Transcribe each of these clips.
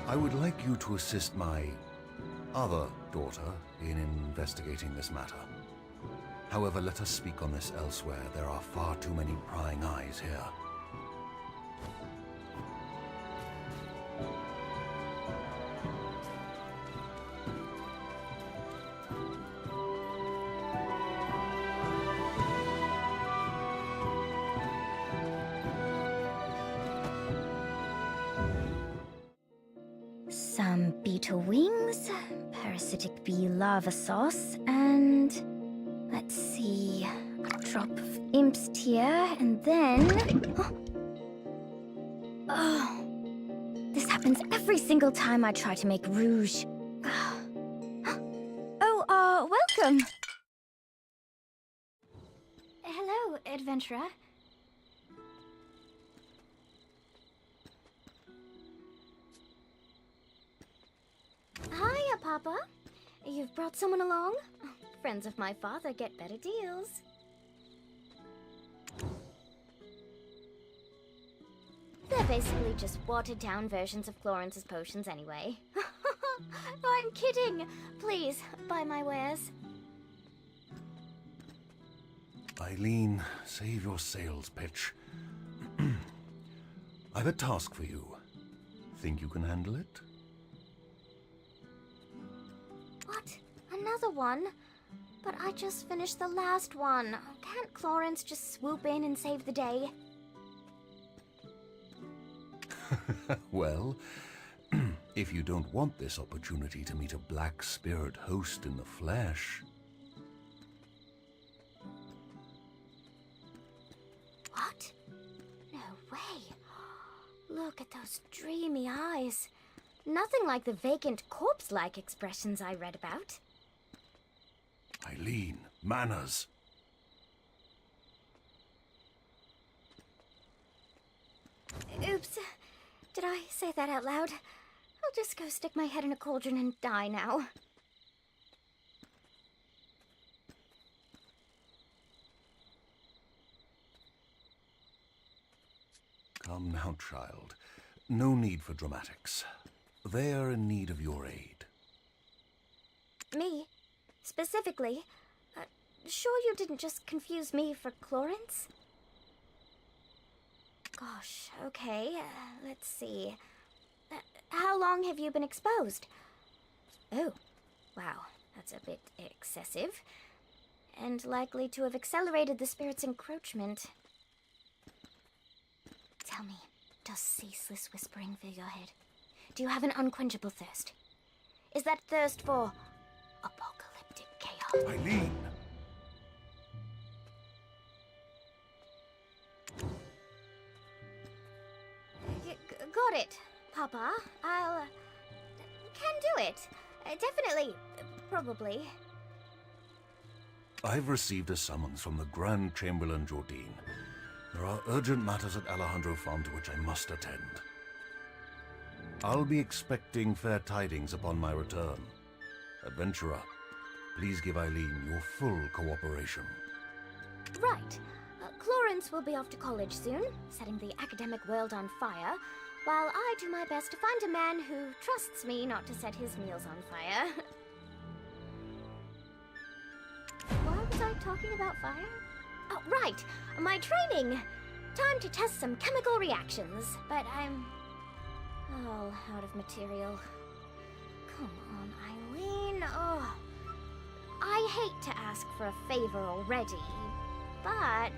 I would like you to assist my other daughter in investigating this matter. However, let us speak on this elsewhere. There are far too many prying eyes here. Some beetle wings, parasitic bee larva sauce, and let's see, a drop of imp's tear, and then... Oh, this happens every single time I try to make rouge. Oh, welcome. Hello, adventurer. Hiya, Papa. You've brought someone along? Friends of my father get better deals. They're basically just watered-down versions of Florence's potions anyway. No, I'm kidding. Please, buy my wares. Eileen, save your sales pitch. I've a task for you. Think you can handle it? What? Another one? But I just finished the last one. Can't Florence just swoop in and save the day? Well, if you don't want this opportunity to meet a black spirit host in the flesh... What? No way. Look at those dreamy eyes. Nothing like the vacant corpse-like expressions I read about. Eileen, manners. Oops. Did I say that out loud? I'll just go stick my head in a cauldron and die now. Come now, child. No need for dramatics. They are in need of your aid. Me? Specifically? Sure you didn't just confuse me for Clarence? Gosh, okay. Let's see. How long have you been exposed? Oh, wow. That's a bit excessive. And likely to have accelerated the spirit's encroachment. Tell me, does ceaseless whispering fill your head? Do you have an unquenchable thirst? Is that thirst for apocalyptic chaos? Eileen! Got it, Papa. I'll... can do it. Definitely. Probably. I've received a summons from the Grand Chamberlain Jordine. There are urgent matters at Alejandro Farm to which I must attend. I'll be expecting fair tidings upon my return. Adventurer, please give Eileen your full cooperation. Right. Clarence will be off to college soon, setting the academic world on fire, while I do my best to find a man who trusts me not to set his meals on fire. Why was I talking about fire? Oh, right! My training! Time to test some chemical reactions, but I'm all out of material. Come on, Eileen. Oh, I hate to ask for a favor already, but...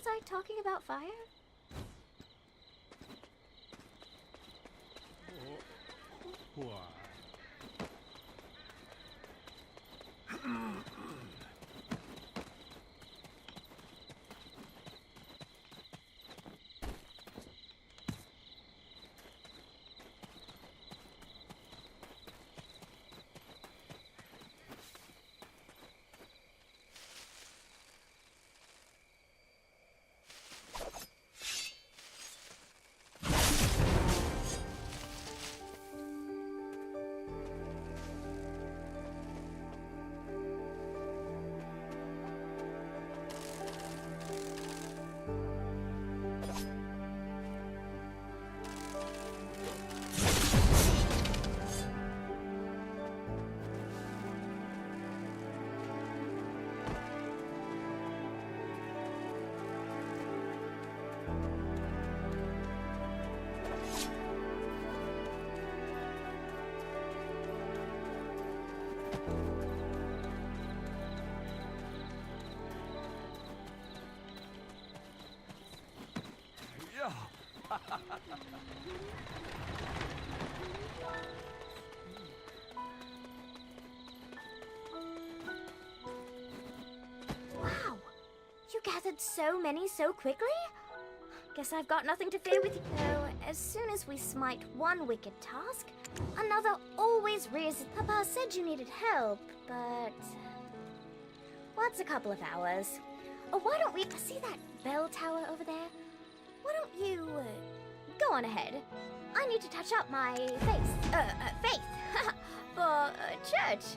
I talking about fire? Wow! You gathered so many so quickly? Guess I've got nothing to fear with you. Though, as soon as we smite one wicked task, another always rears. Papa said you needed help, but... what's a couple of hours? Oh, why don't we... see that bell tower over there? Why don't you... go on ahead. I need to touch up my faith for church.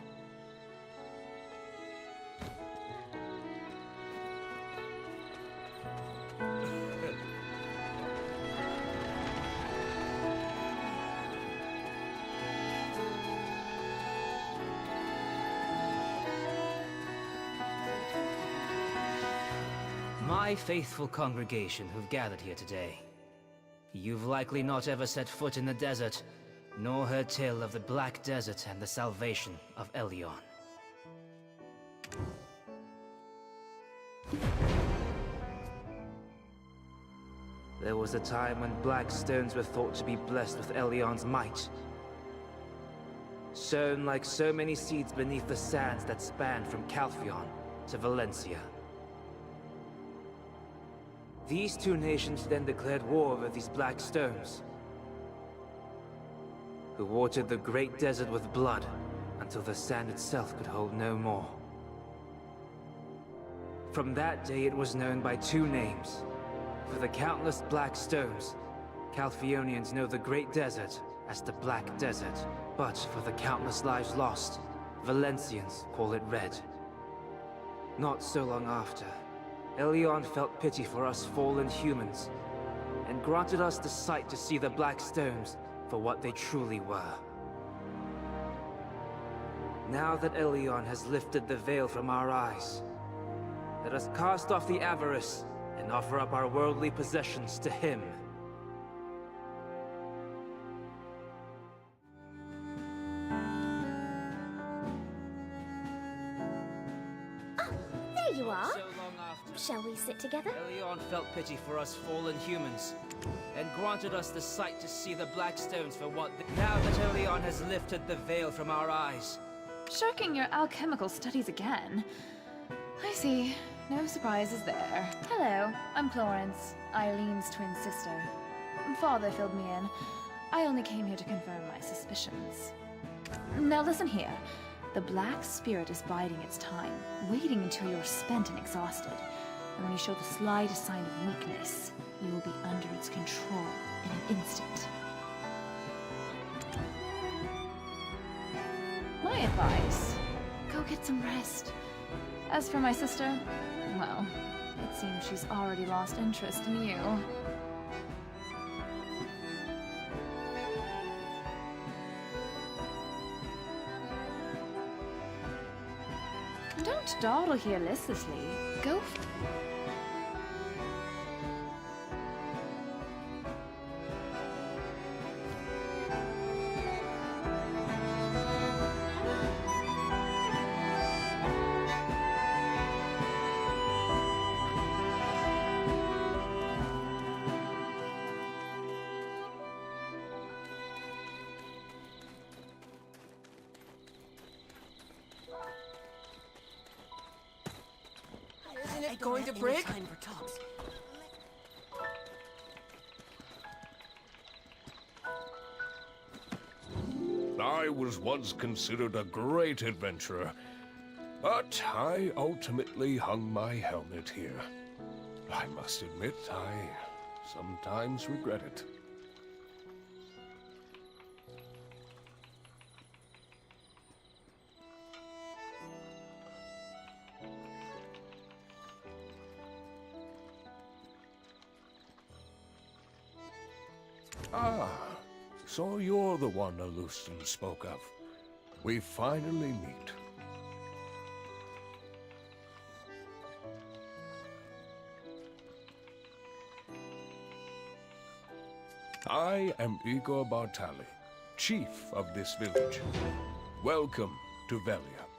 My faithful congregation who've gathered here today. You've likely not ever set foot in the desert, nor heard tale of the Black Desert and the salvation of Elion. There was a time when black stones were thought to be blessed with Elion's might. Sown like so many seeds beneath the sands that spanned from Calphion to Valencia. These two nations then declared war over these black stones, who watered the great desert with blood until the sand itself could hold no more. From that day it was known by two names. For the countless black stones, Calphionians know the great desert as the Black Desert. But for the countless lives lost, Valencians call it Red. Not so long after, Elion felt pity for us fallen humans, and granted us the sight to see the black stones for what they truly were. Now that Elion has lifted the veil from our eyes, let us cast off the avarice and offer up our worldly possessions to him. Oh, there you are. So long after, Shall we sit together? Elion felt pity for us fallen humans, and granted us the sight to see the black stones for what now that Elion has lifted the veil from our eyes. Shirking your alchemical studies again. I see. No surprises there. Hello, I'm Florence, Eileen's twin sister. Father filled me in. I only came here to confirm my suspicions. Now listen here. The Black Spirit is biding its time, waiting until you're spent and exhausted. And when you show the slightest sign of weakness, you will be under its control in an instant. My advice, go get some rest. As for my sister, well, it seems she's already lost interest in you. Don't dawdle here listlessly. Go it going to break? Time for talks. I was once considered a great adventurer, but I ultimately hung my helmet here. I must admit, I sometimes regret it. Ah, so you're the one Alustin spoke of. We finally meet. I am Igor Bartali, chief of this village. Welcome to Velia.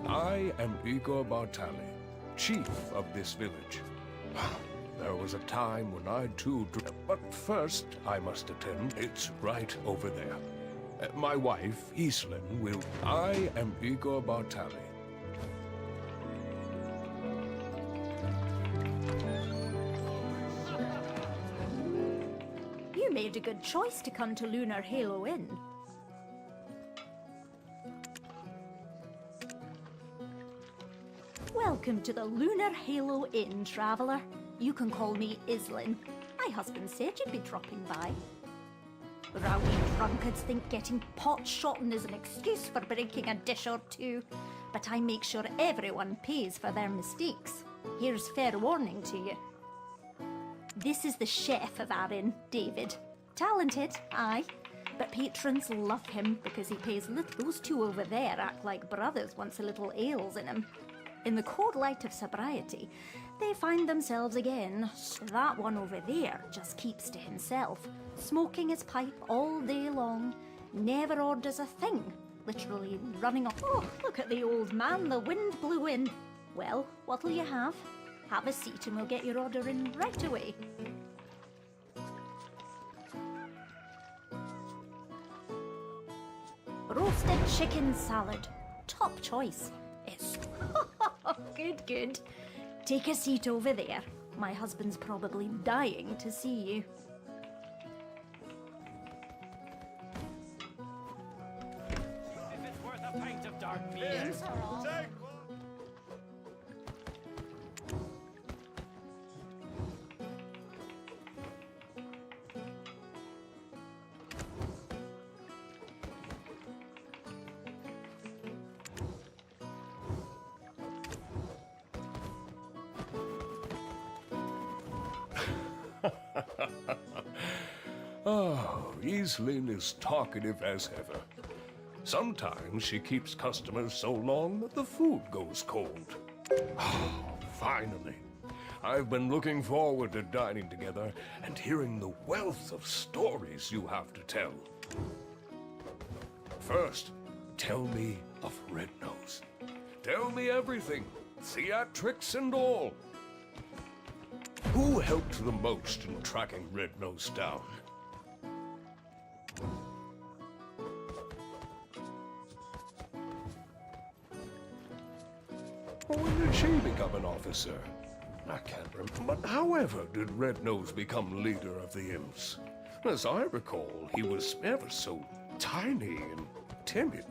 I am Igor Bartali, chief of this village. There was a time when I too but first I must attend. It's right over there. My wife, Iselin, will... I am Igor Bartali. You made a good choice to come to Lunar Halo Inn. Welcome to the Lunar Halo Inn, traveller. You can call me Islin. My husband said you'd be dropping by. Rowdy drunkards think getting pot-shotting is an excuse for breaking a dish or two, but I make sure everyone pays for their mistakes. Here's fair warning to you. This is the chef of our inn, David. Talented, aye, but patrons love him because he pays little. Those two over there act like brothers once a little ale's in him. In the cold light of sobriety, they find themselves again. That one over there just keeps to himself, smoking his pipe all day long, never orders a thing, literally running off. Oh, look at the old man, the wind blew in. Well, what'll you have? Have a seat and we'll get your order in right away. Roasted chicken salad. Top choice. It's good, good. Take a seat over there. My husband's probably dying to see you. If it's worth a pint of dark beer. Oh, Islin is talkative as ever. Sometimes she keeps customers so long that the food goes cold. Oh, finally. I've been looking forward to dining together and hearing the wealth of stories you have to tell. First, tell me of Red Nose. Tell me everything, theatrics and all. Who helped the most in tracking Red Nose down? When did she become an officer? I can't remember. But however did Red Nose become leader of the imps? As I recall, he was ever so tiny and timid.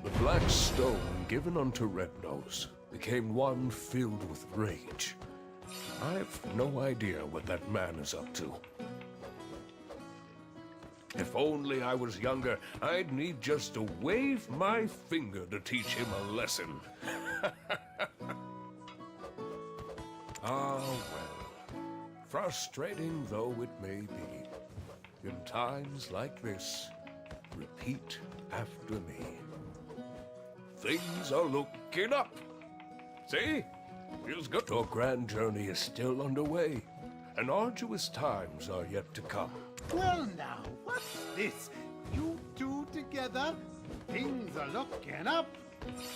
The black stone given unto Red Nose became one filled with rage. I've no idea what that man is up to. If only I was younger, I'd need just to wave my finger to teach him a lesson. Ah, well. Frustrating though it may be, in times like this, repeat after me. Things are looking up. See? Feels good. Your grand journey is still underway, and arduous times are yet to come. Well now, what's this? You two together? Things are looking up.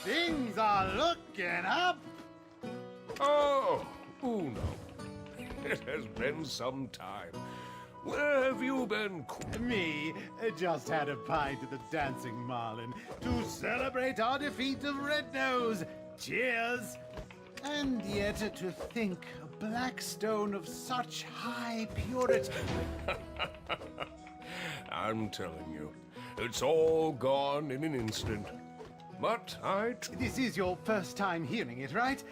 Things are looking up. Oh, Uno. It has been some time. Where have you been? Me just had a pint at the Dancing Marlin to celebrate our defeat of Red Nose. Cheers! And yet to think a black stone of such high purity. I'm telling you, it's all gone in an instant. But This is your first time hearing it, right?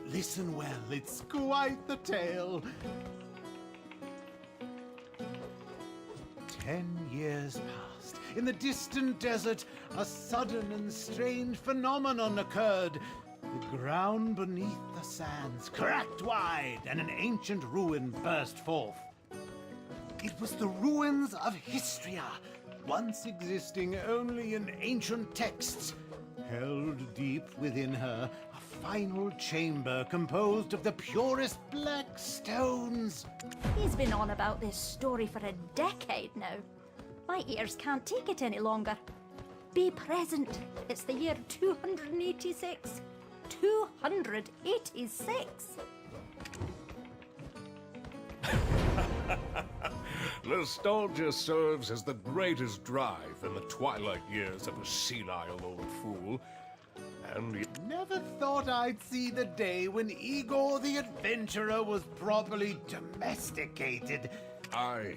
Listen well, it's quite the tale. 10 years passed. In the distant desert, a sudden and strange phenomenon occurred. The ground beneath the sands cracked wide, and an ancient ruin burst forth. It was the ruins of Histria, once existing only in ancient texts. Held deep within her, a final chamber composed of the purest black stones. He's been on about this story for a decade now. My ears can't take it any longer. Be present. It's the year 286. 286! Nostalgia serves as the greatest drive in the twilight years of a senile old fool. And Never thought I'd see the day when Igor the Adventurer was properly domesticated. I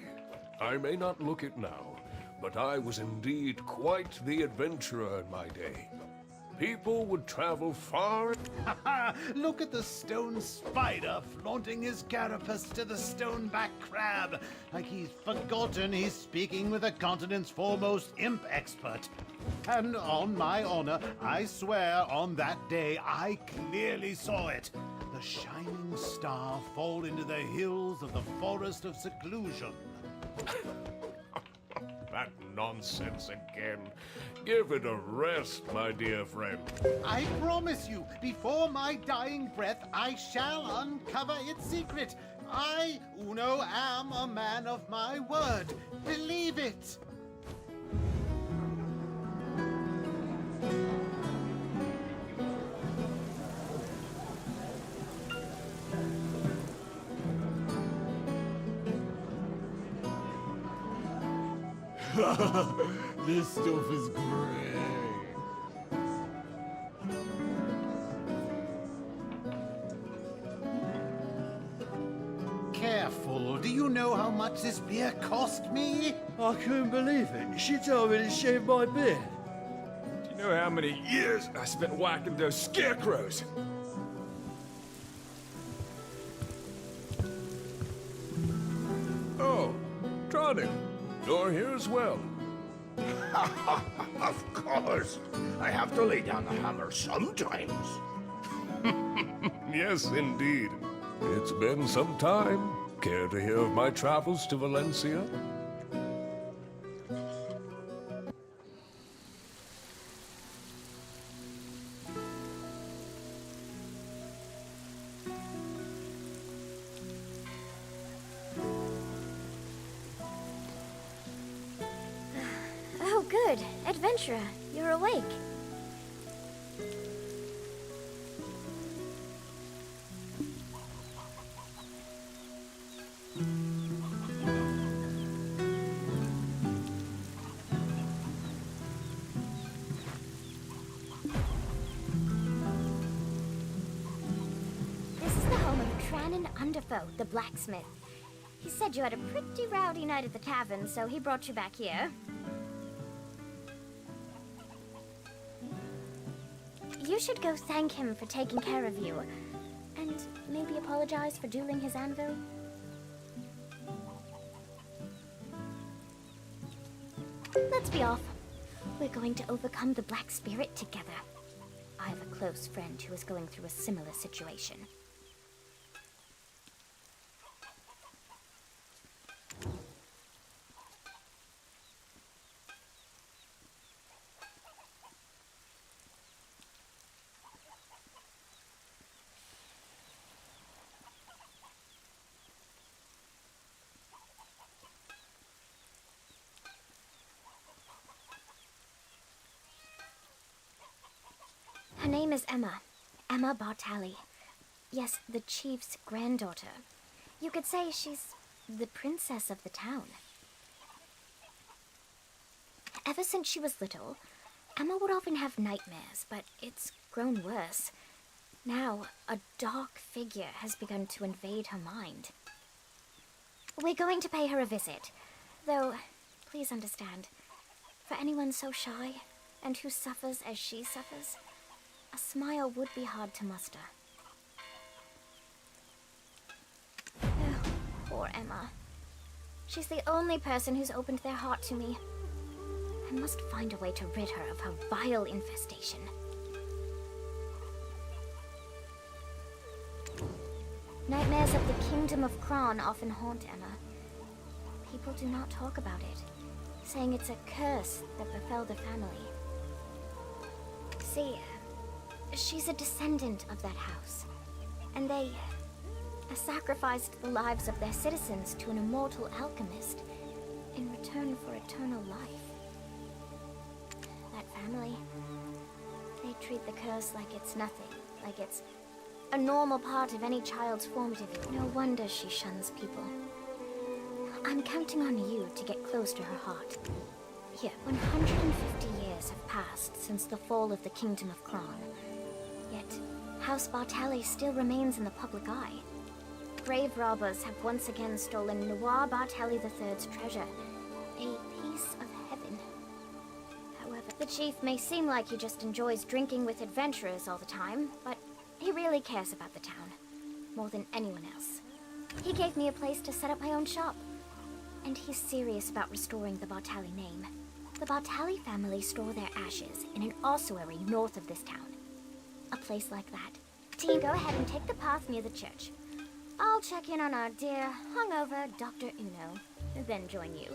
may not look it now, but I was indeed quite the adventurer in my day. People would travel far. Look at the stone spider flaunting his carapace to the stoneback crab, like he's forgotten he's speaking with the continent's foremost imp expert. And on my honor, I swear on that day I clearly saw it. The shining star fall into the hills of the Forest of Seclusion. That nonsense again. Give it a rest, my dear friend. I promise you, before my dying breath, I shall uncover its secret. I, Uno, am a man of my word. Believe it. This stuff is great. Careful. Do you know how much this beer cost me? I couldn't believe it. She told me to shave my beard. Do you know how many years I spent whacking those scarecrows? Oh, Tronic, you're here as well. Of course. I have to lay down the hammer sometimes. Yes, indeed. It's been some time. Care to hear of my travels to Valencia? Oh, good. Adventurer, you're awake. This is the home of Trannon Underfoe, the blacksmith. He said you had a pretty rowdy night at the tavern, so he brought you back here. You should go thank him for taking care of you. And maybe apologize for dueling his anvil. Let's be off. We're going to overcome the Black Spirit together. I have a close friend who is going through a similar situation. Her name is Emma. Emma Bartali. Yes, the chief's granddaughter. You could say she's the princess of the town. Ever since she was little, Emma would often have nightmares, but it's grown worse. Now, a dark figure has begun to invade her mind. We're going to pay her a visit, though, please understand, for anyone so shy and who suffers as she suffers, a smile would be hard to muster. Oh, poor Emma. She's the only person who's opened their heart to me. I must find a way to rid her of her vile infestation. Nightmares of the Kingdom of Kron often haunt Emma. People do not talk about it, saying it's a curse that befell the family. See, She's a descendant of that house. And they sacrificed the lives of their citizens to an immortal alchemist in return for eternal life. That family, they treat the curse like it's nothing, like it's a normal part of any child's formative. No wonder she shuns people. I'm counting on you to get close to her heart. Here, 150 years have passed since the fall of the Kingdom of Kron. Yet, House Bartali still remains in the public eye. Grave robbers have once again stolen Noir Bartali III's treasure, a piece of heaven. However, the chief may seem like he just enjoys drinking with adventurers all the time, but he really cares about the town, more than anyone else. He gave me a place to set up my own shop, and he's serious about restoring the Bartali name. The Bartali family store their ashes in an ossuary north of this town. A place like that. Team, go ahead and take the path near the church. I'll check in on our dear, hungover Dr. Uno, and then join you.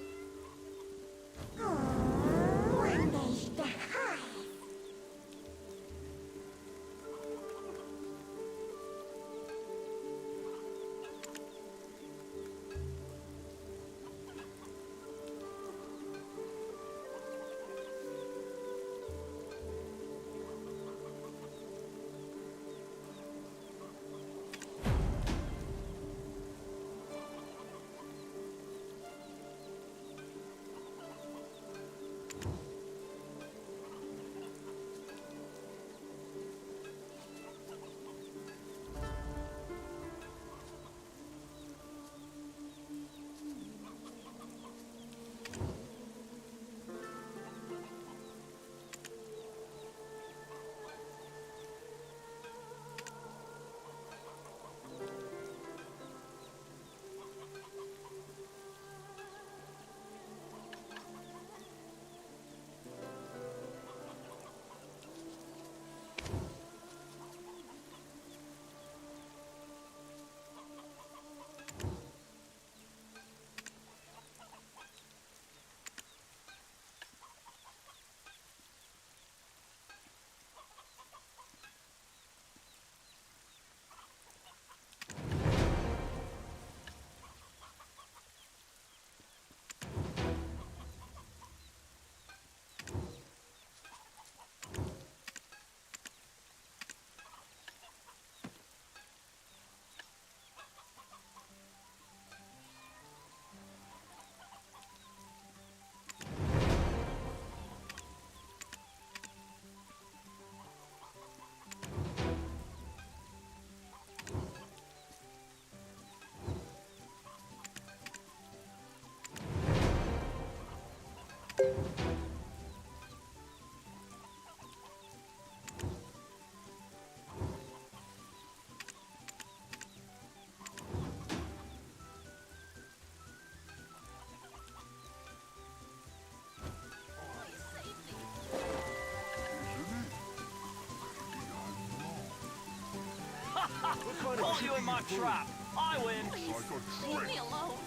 Caught you in my trap. I win. Leave me alone.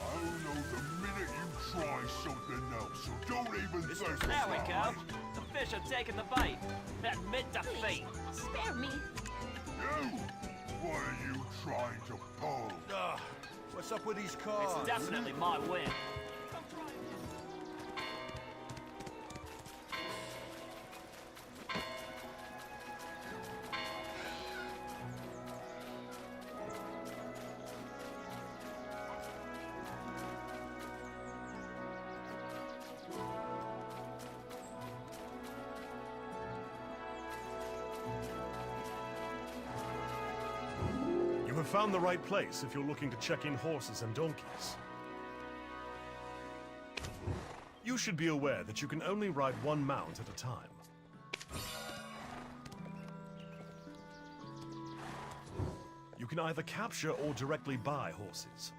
I'll know the minute you try something else, so don't even say There we go. The fish are taking the bait. Admit defeat. Spare me. You! What are you trying to pull? What's up with these cars? It's definitely my win. You have found the right place if you're looking to check in horses and donkeys. You should be aware that you can only ride one mount at a time. You can either capture or directly buy horses.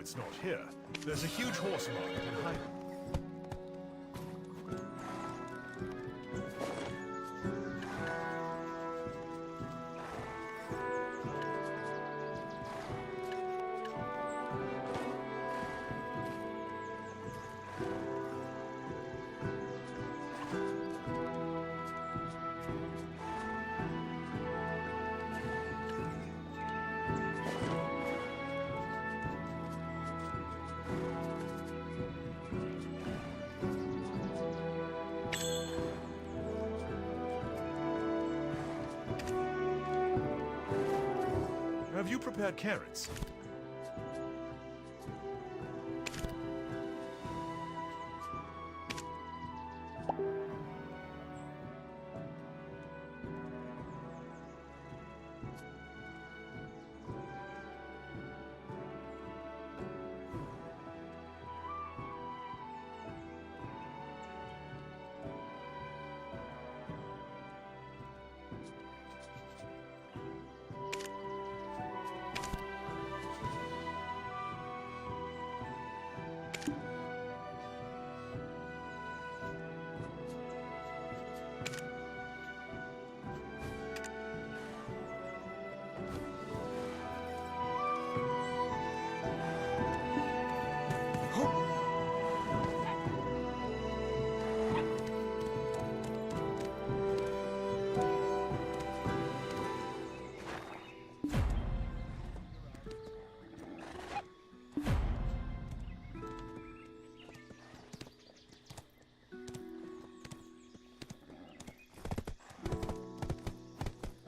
it's not here. There's a huge horse market in Hyde. Have you prepared carrots?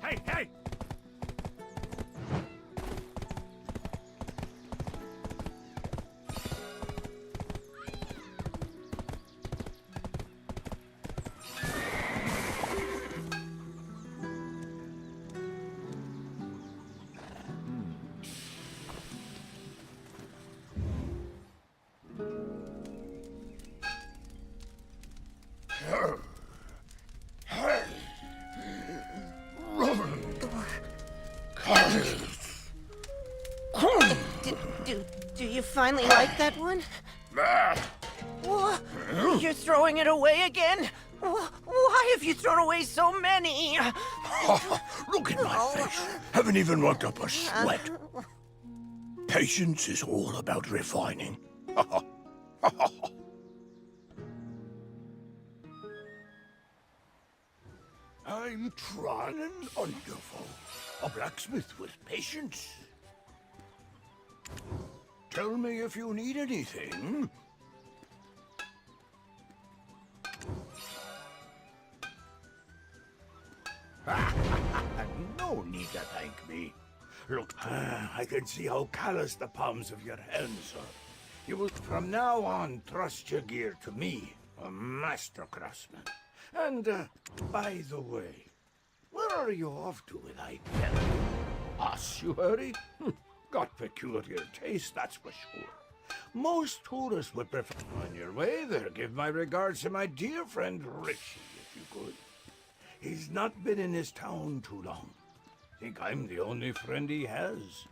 Hey, hey! Do you finally like that one? What? You're throwing it away again? Why have you thrown away so many? Look at my face. Haven't even worked up a sweat. Patience is all about refining. I'm Tron and wonderful. A blacksmith with patience. Tell me if you need anything. No need to thank me. Look, I can see how callous the palms of your hands are. You will from now on trust your gear to me, a master craftsman. And, by the way, where are you off to with I tell you? Us, you hurry? Got peculiar taste, that's for sure. Most tourists would prefer... On your way there, give my regards to my dear friend Richie, if you could. He's not been in his town too long. Think I'm the only friend he has.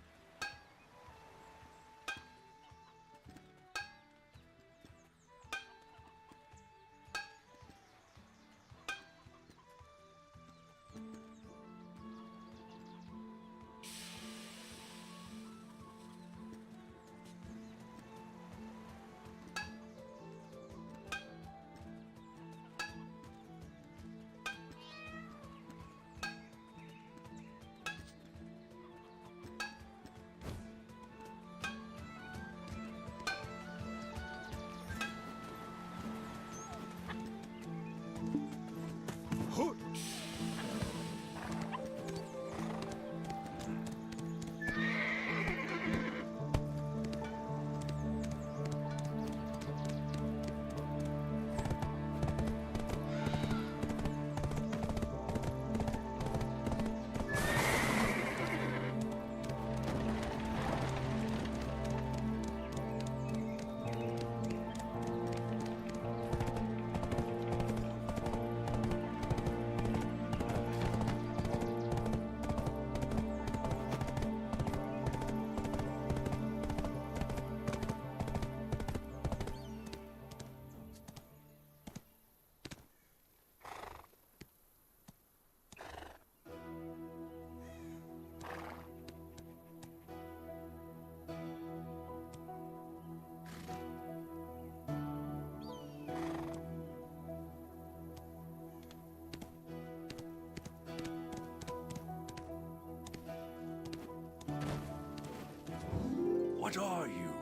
What are you?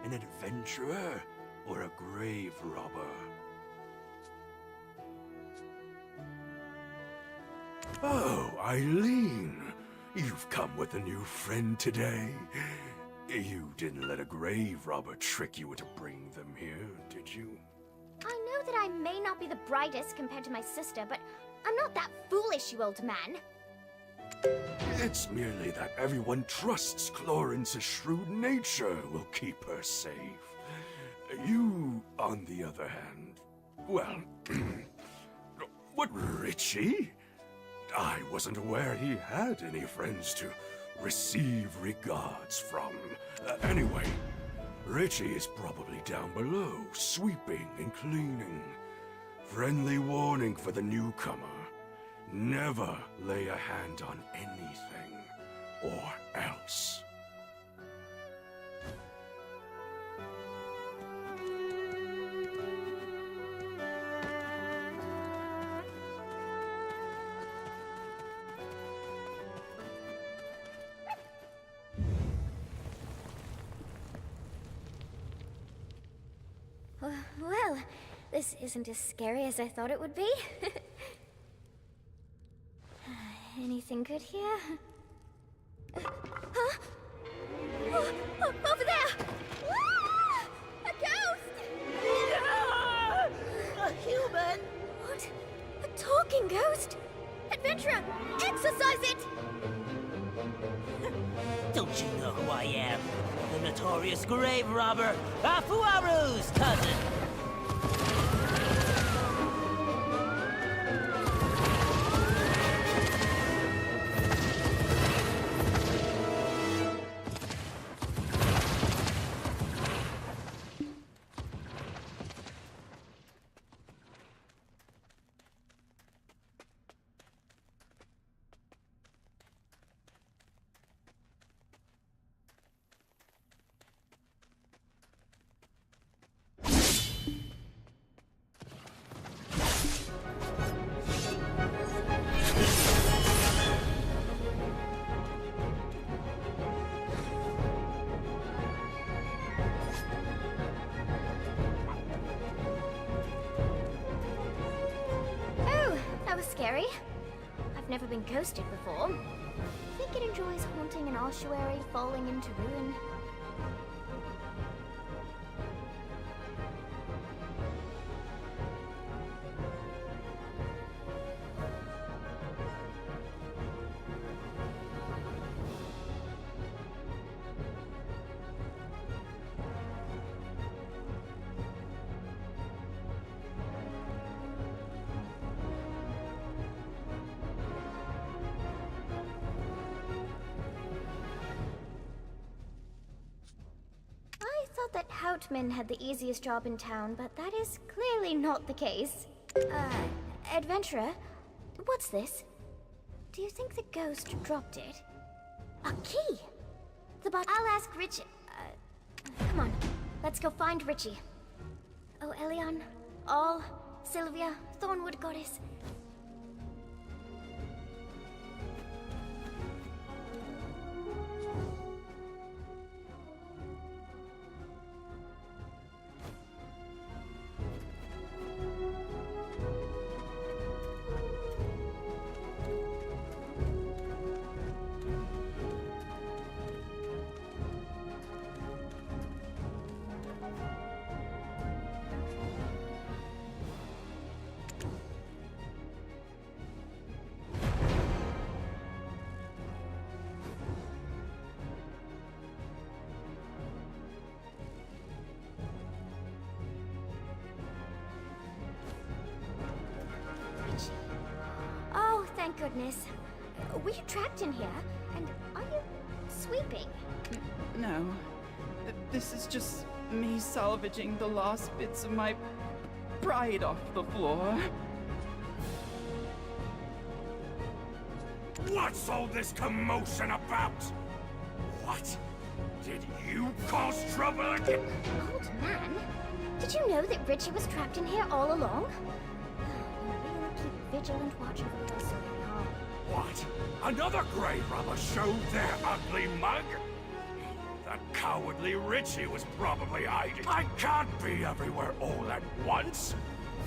An adventurer or a grave robber? Oh, Eileen. You've come with a new friend today. You didn't let a grave robber trick you into bringing them here, did you? I know that I may not be the brightest compared to my sister, but I'm not that foolish, you old man. It's merely that everyone trusts Clorence's shrewd nature will keep her safe. You, on the other hand, well, what, Richie? I wasn't aware he had any friends to receive regards from. Anyway, Richie is probably down below, sweeping and cleaning. Friendly warning for the newcomer. Never lay a hand on anything, or else. Well, this isn't as scary as I thought it would be. Anything good here? Huh? Oh, over there! Ah! A ghost! A human? What? A talking ghost? Adventurer, exorcise it! Don't you know who I am? The notorious grave robber, Afuaru's cousin! Scary. I've never been ghosted before. I think it enjoys haunting an ossuary falling into ruin. That Houtman had the easiest job in town, but that is clearly not the case. Adventurer, what's this? Do you think the ghost dropped it? A key! I'll ask Richie. Come on, let's go find Richie. Oh, Elion, All, Sylvia, Thornwood Goddess. Oh, thank goodness. Were you trapped in here? And are you sweeping? No. This is just me salvaging the last bits of my pride off the floor. What's all this commotion about? What? Did you cause trouble again? Old man, did you know that Richie was trapped in here all along? Really keep vigilant watch over us. What? Another grave robber showed their ugly mug? That cowardly Richie was probably hiding. I can't be everywhere all at once.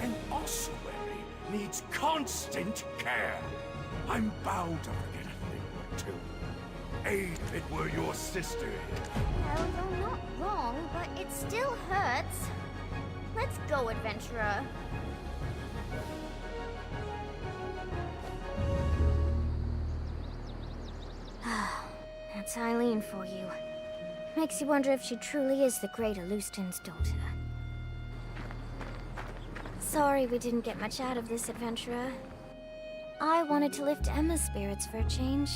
An ossuary needs constant care. I'm bound to forget a thing or two. If it were your sister here. No, you're not wrong, but it still hurts. Let's go, adventurer. That's Eileen for you. Makes you wonder if she truly is the great Alustin's daughter. Sorry we didn't get much out of this, adventurer. I wanted to lift Emma's spirits for a change.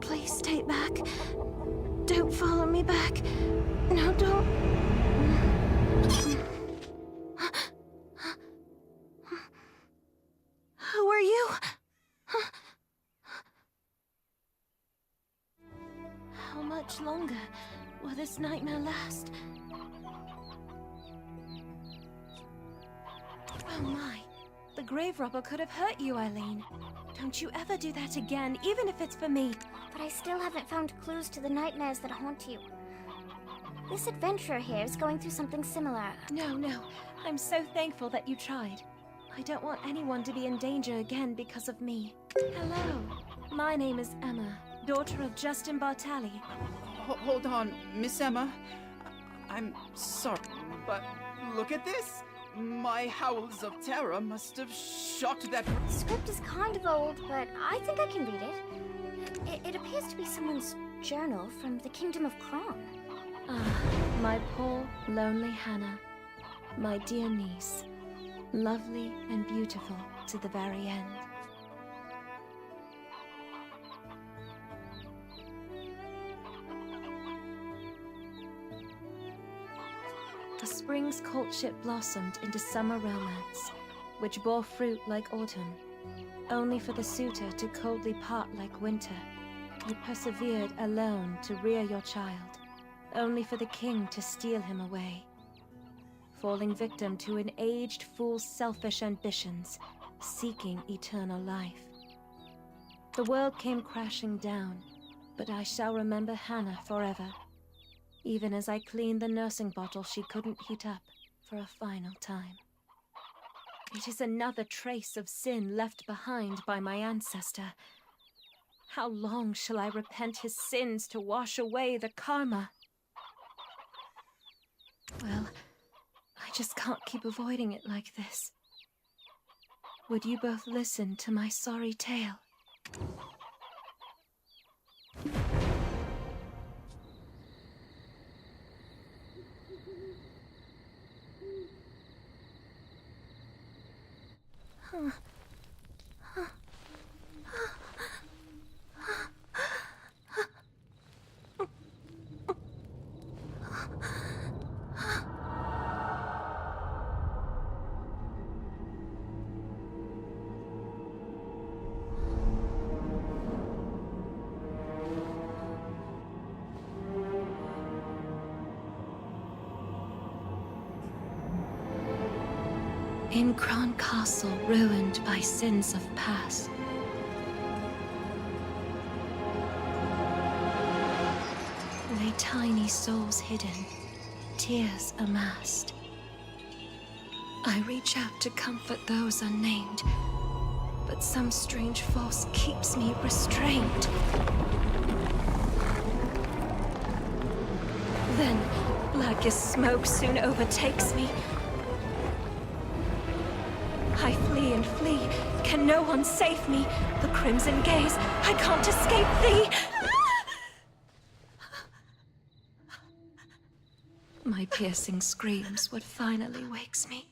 Please stay back. Don't follow me back. No, don't. Who are you? How much longer will this nightmare last? Oh my. The grave robber could have hurt you, Eileen. Don't you ever do that again, even if it's for me. But I still haven't found clues to the nightmares that haunt you. This adventurer here is going through something similar. No. I'm so thankful that you tried. I don't want anyone to be in danger again because of me. Hello. My name is Emma, daughter of Justin Bartali. Hold on, Miss Emma. I'm sorry, but look at this. My howls of terror must have shocked that... The script is kind of old, but I think I can read it. It appears to be someone's journal from the Kingdom of Kron. Ah, my poor, lonely Hannah. My dear niece. Lovely and beautiful to the very end. The spring's courtship blossomed into summer romance, which bore fruit like autumn. Only for the suitor to coldly part like winter. You persevered alone to rear your child, only for the king to steal him away. Falling victim to an aged fool's selfish ambitions, seeking eternal life. The world came crashing down, but I shall remember Hannah forever. Even as I cleaned the nursing bottle she couldn't heat up for a final time. It is another trace of sin left behind by my ancestor. How long shall I repent his sins to wash away the karma? Well, I just can't keep avoiding it like this. Would you both listen to my sorry tale? In Kron Castle, ruined by sins of past, lay tiny souls hidden, tears amassed. I reach out to comfort those unnamed, but some strange force keeps me restrained. Then, black as smoke soon overtakes me. I flee and flee. Can no one save me? The crimson gaze. I can't escape thee. My piercing screams what finally wakes me.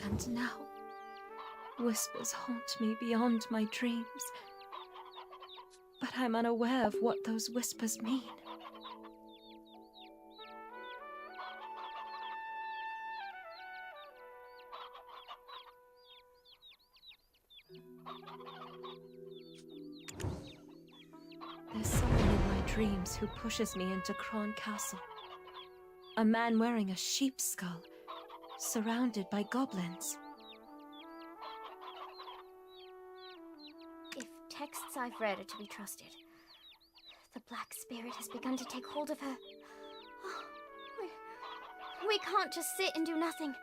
And now, whispers haunt me beyond my dreams. But I'm unaware of what those whispers mean. There's someone in my dreams who pushes me into Kron Castle. A man wearing a sheep's skull, surrounded by goblins. If texts I've read are to be trusted, the Black Spirit has begun to take hold of her. We can't just sit and do nothing.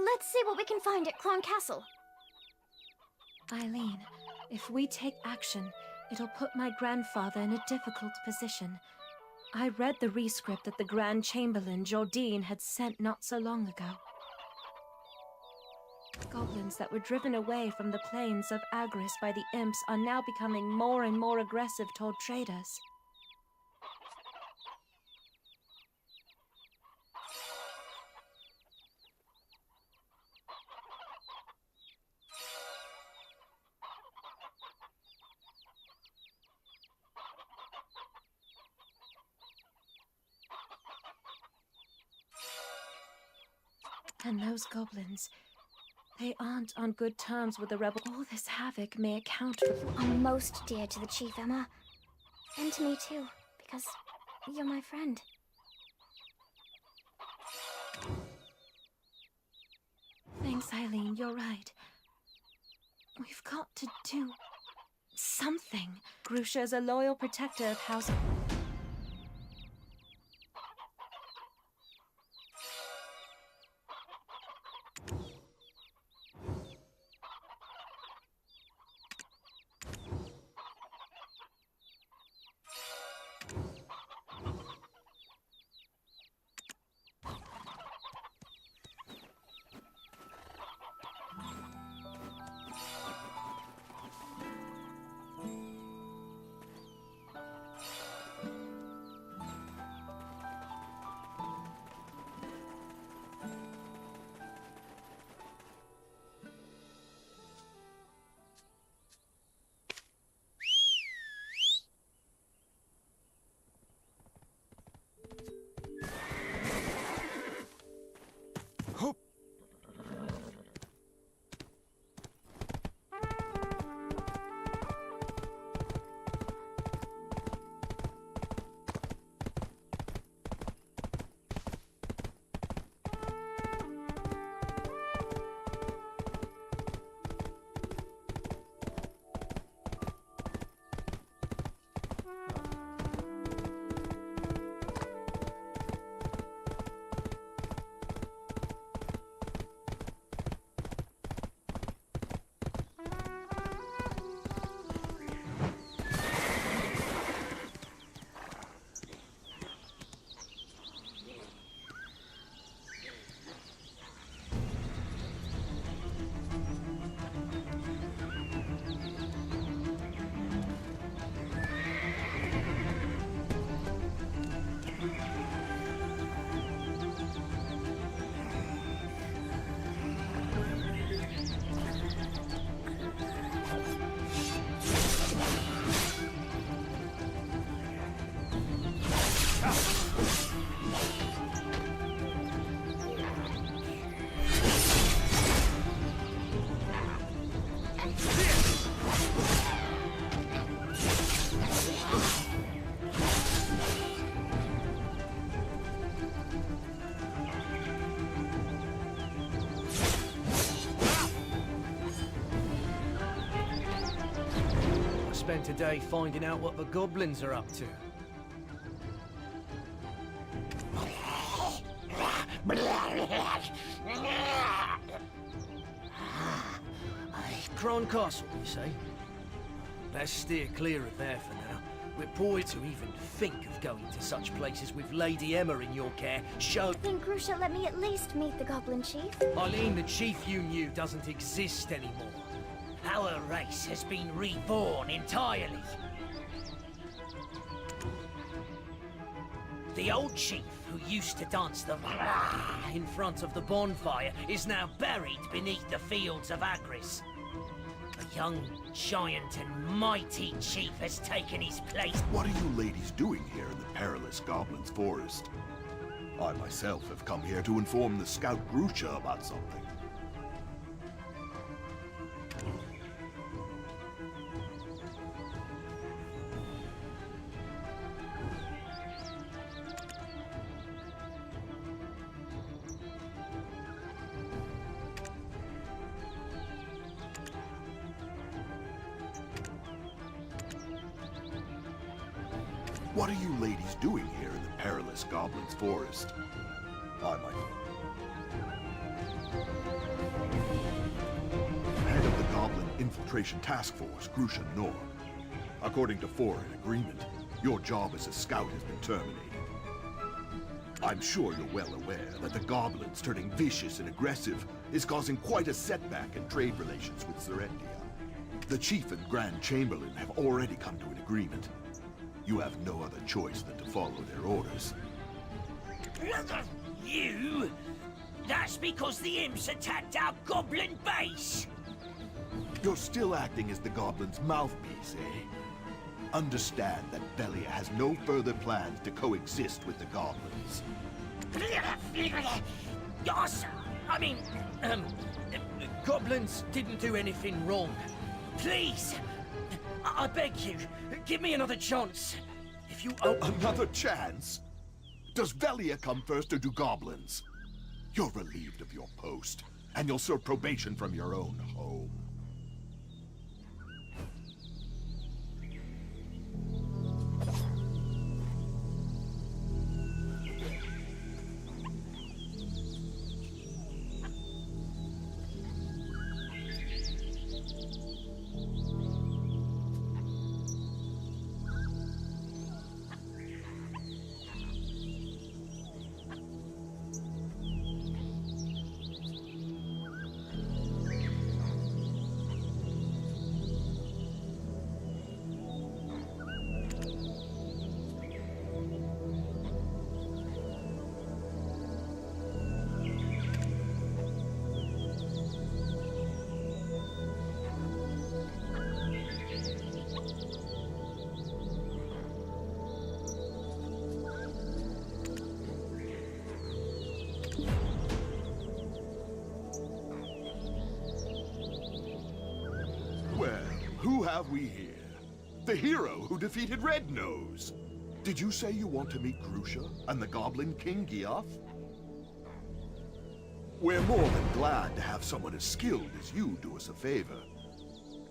Let's see what we can find at Kron Castle. Eileen, if we take action, it'll put my grandfather in a difficult position. I read the rescript that the Grand Chamberlain, Jordine, had sent not so long ago. Goblins that were driven away from the plains of Agris by the imps are now becoming more and more aggressive toward traders. And those goblins, they aren't on good terms with the rebel. All this havoc may account for... You are most dear to the Chief, Emma. And to me too, because you're my friend. Thanks, Eileen, you're right. We've got to do something. Grusha is a loyal protector of House... Spend today finding out what the goblins are up to. Kron Castle, you say? Let's steer clear of there for now. We're poor to even think of going to such places with Lady Emma in your care. Show... Then Grusha let me at least meet the Goblin Chief. Eileen, the chief you knew doesn't exist anymore. Our race has been reborn entirely. The old chief who used to dance the in front of the bonfire is now buried beneath the fields of Agris. A young, giant and mighty chief has taken his place. What are you ladies doing here in the perilous Goblin's Forest? I myself have come here to inform the Scout Grusha about something. What are you ladies doing here in the perilous Goblin's Forest? I might... Head of the Goblin Infiltration Task Force, Grusha Nor. According to foreign agreement, your job as a scout has been terminated. I'm sure you're well aware that the goblins turning vicious and aggressive is causing quite a setback in trade relations with Serendia. The Chief and Grand Chamberlain have already come to an agreement. You have no other choice than to follow their orders. You? That's because the imps attacked our goblin base! You're still acting as the goblin's mouthpiece, eh? Understand that Velia has no further plans to coexist with the goblins. Yes, I mean, goblins didn't do anything wrong. Please, I beg you, give me another chance. If you Another chance? Does Velia come first or do goblins? You're relieved of your post, and you'll serve probation from your own home. Who have we here? The hero who defeated Red Nose! Did you say you want to meet Grusha and the Goblin King Giaf? We're more than glad to have someone as skilled as you do us a favor.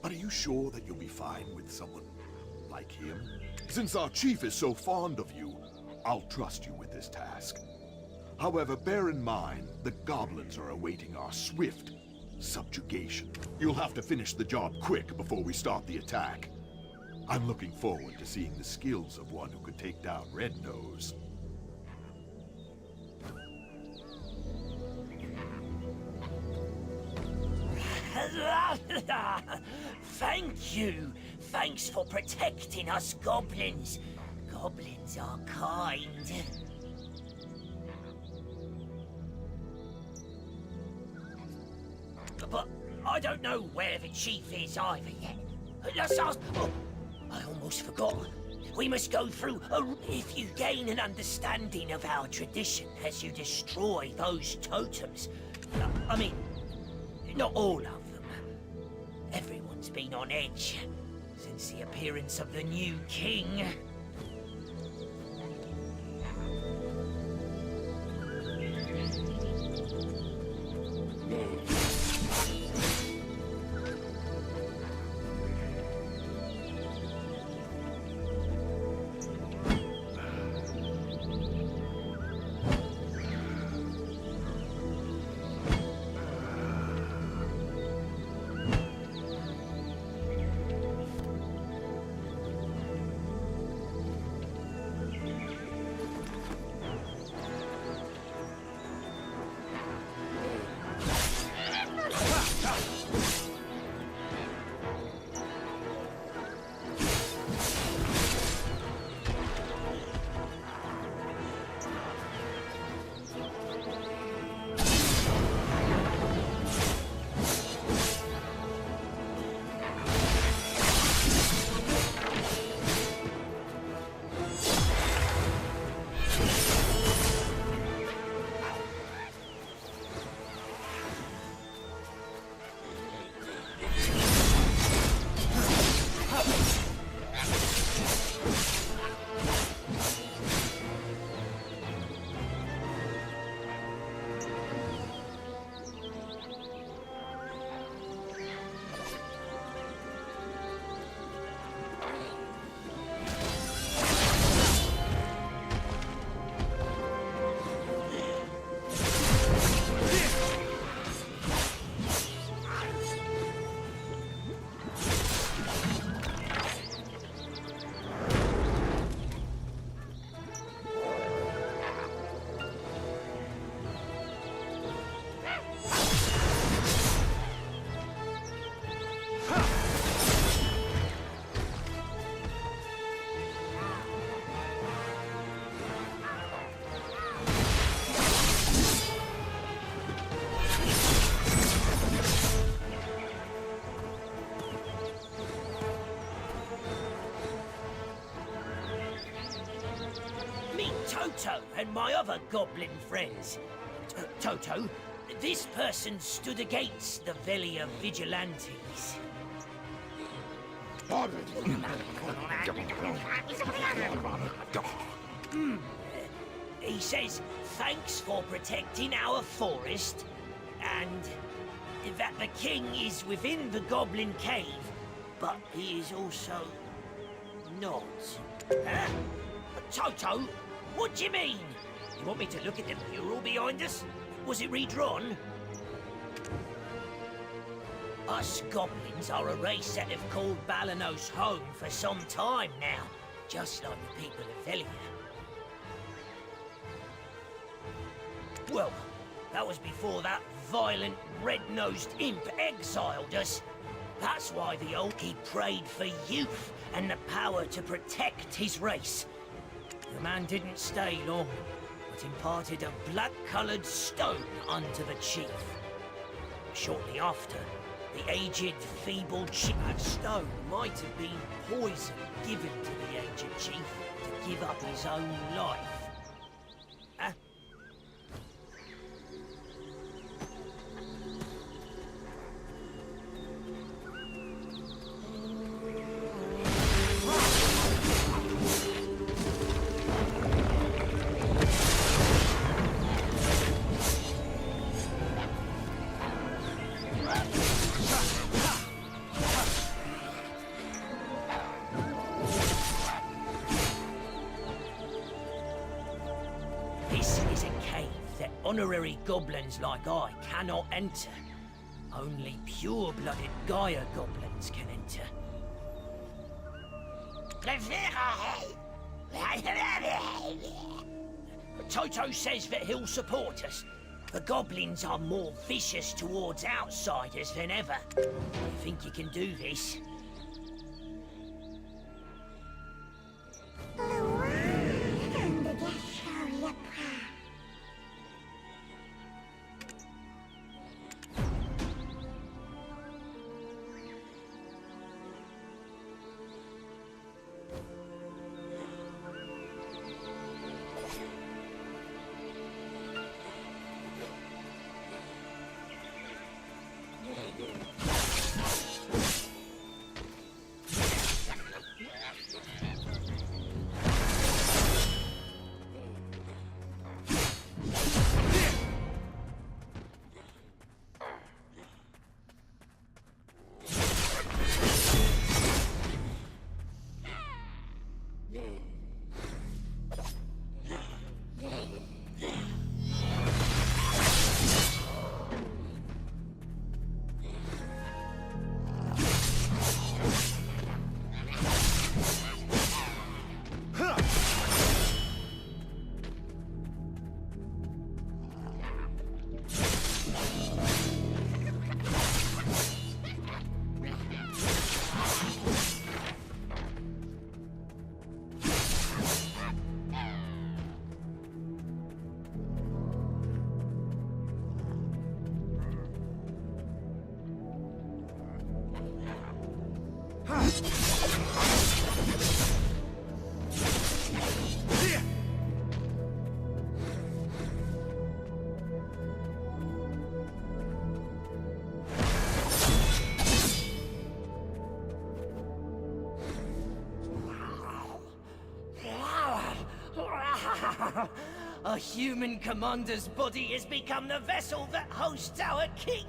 But are you sure that you'll be fine with someone like him? Since our chief is so fond of you, I'll trust you with this task. However, bear in mind, the goblins are awaiting our swift subjugation. You'll have to finish the job quick before we start the attack. I'm looking forward to seeing the skills of one who could take down Red Nose. Thank you. Thanks for protecting us goblins. Goblins are kind. But I don't know where the chief is either yet. Let's ask... Oh, I almost forgot. We must go through if you gain an understanding of our tradition as you destroy those totems. I mean, not all of them. Everyone's been on edge since the appearance of the new king. and my other goblin friends. Toto, this person stood against the Velia vigilantes. He says thanks for protecting our forest, and that the king is within the goblin cave, but he is also not. Huh? Toto, what do you mean? You want me to look at the mural behind us? Was it redrawn? Us goblins are a race that have called Balanos home for some time now, just like the people of Velia. Well, that was before that violent, red-nosed imp exiled us. That's why the old he prayed for youth and the power to protect his race. The man didn't stay long, but imparted a black-coloured stone unto the chief. Shortly after, the aged, feeble chief. That stone might have been poison given to the aged chief to give up his own life. Huh? Honorary goblins like I cannot enter. Only pure-blooded Gaia goblins can enter. Toto says that he'll support us. The goblins are more vicious towards outsiders than ever. Do you think you can do this? A human commander's body has become the vessel that hosts our king.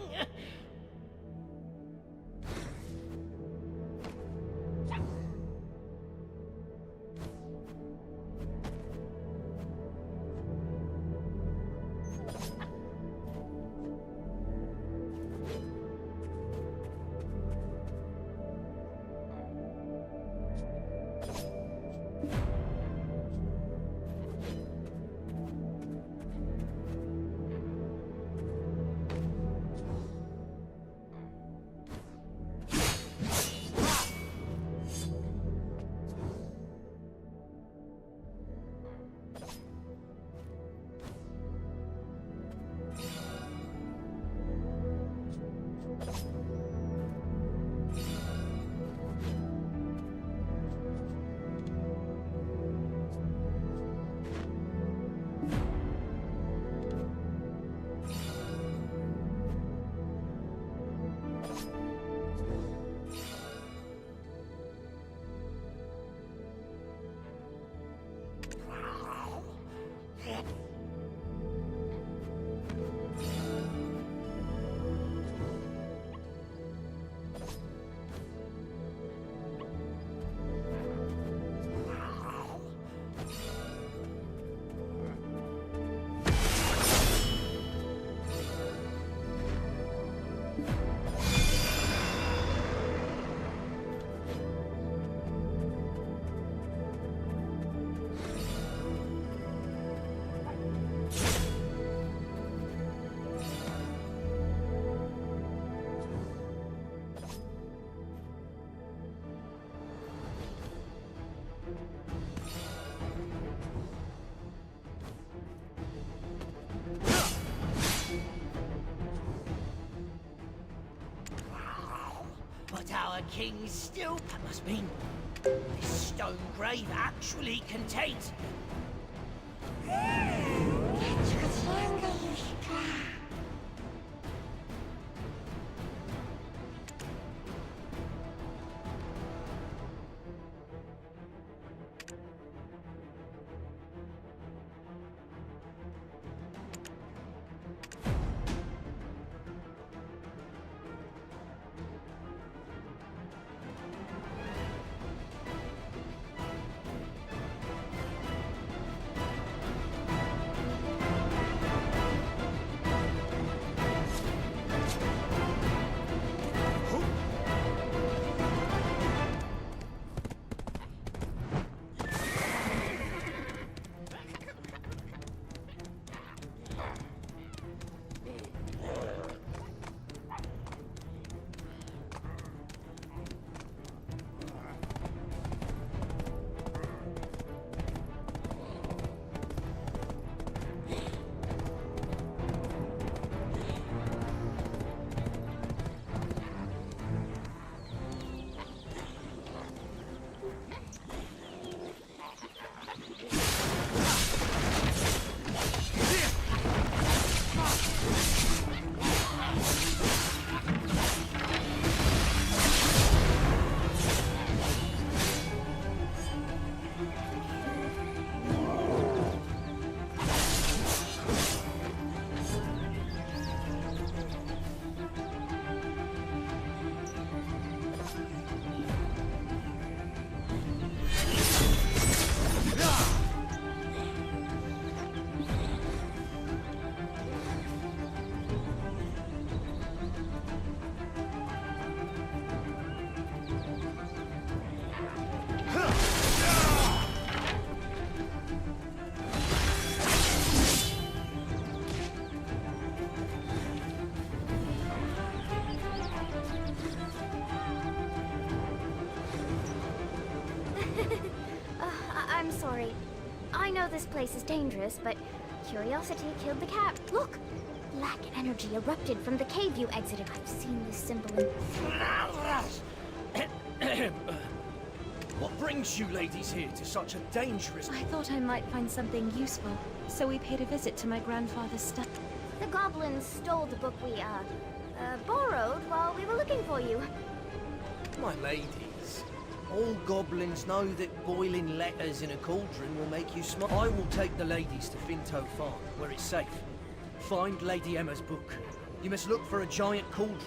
our king's still... That must mean this stone grave actually contains... I'm sorry. I know this place is dangerous, but curiosity killed the cat. Look! Black energy erupted from the cave you exited. I've seen this symbol in... What brings you ladies here to such a dangerous... I thought I might find something useful, so we paid a visit to my grandfather's study. The goblins stole the book we, borrowed while we were looking for you. My ladies, all goblins know that boiling letters in a cauldron will make you smile. I will take the ladies to Finto Farm, where it's safe. Find Lady Emma's book. You must look for a giant cauldron.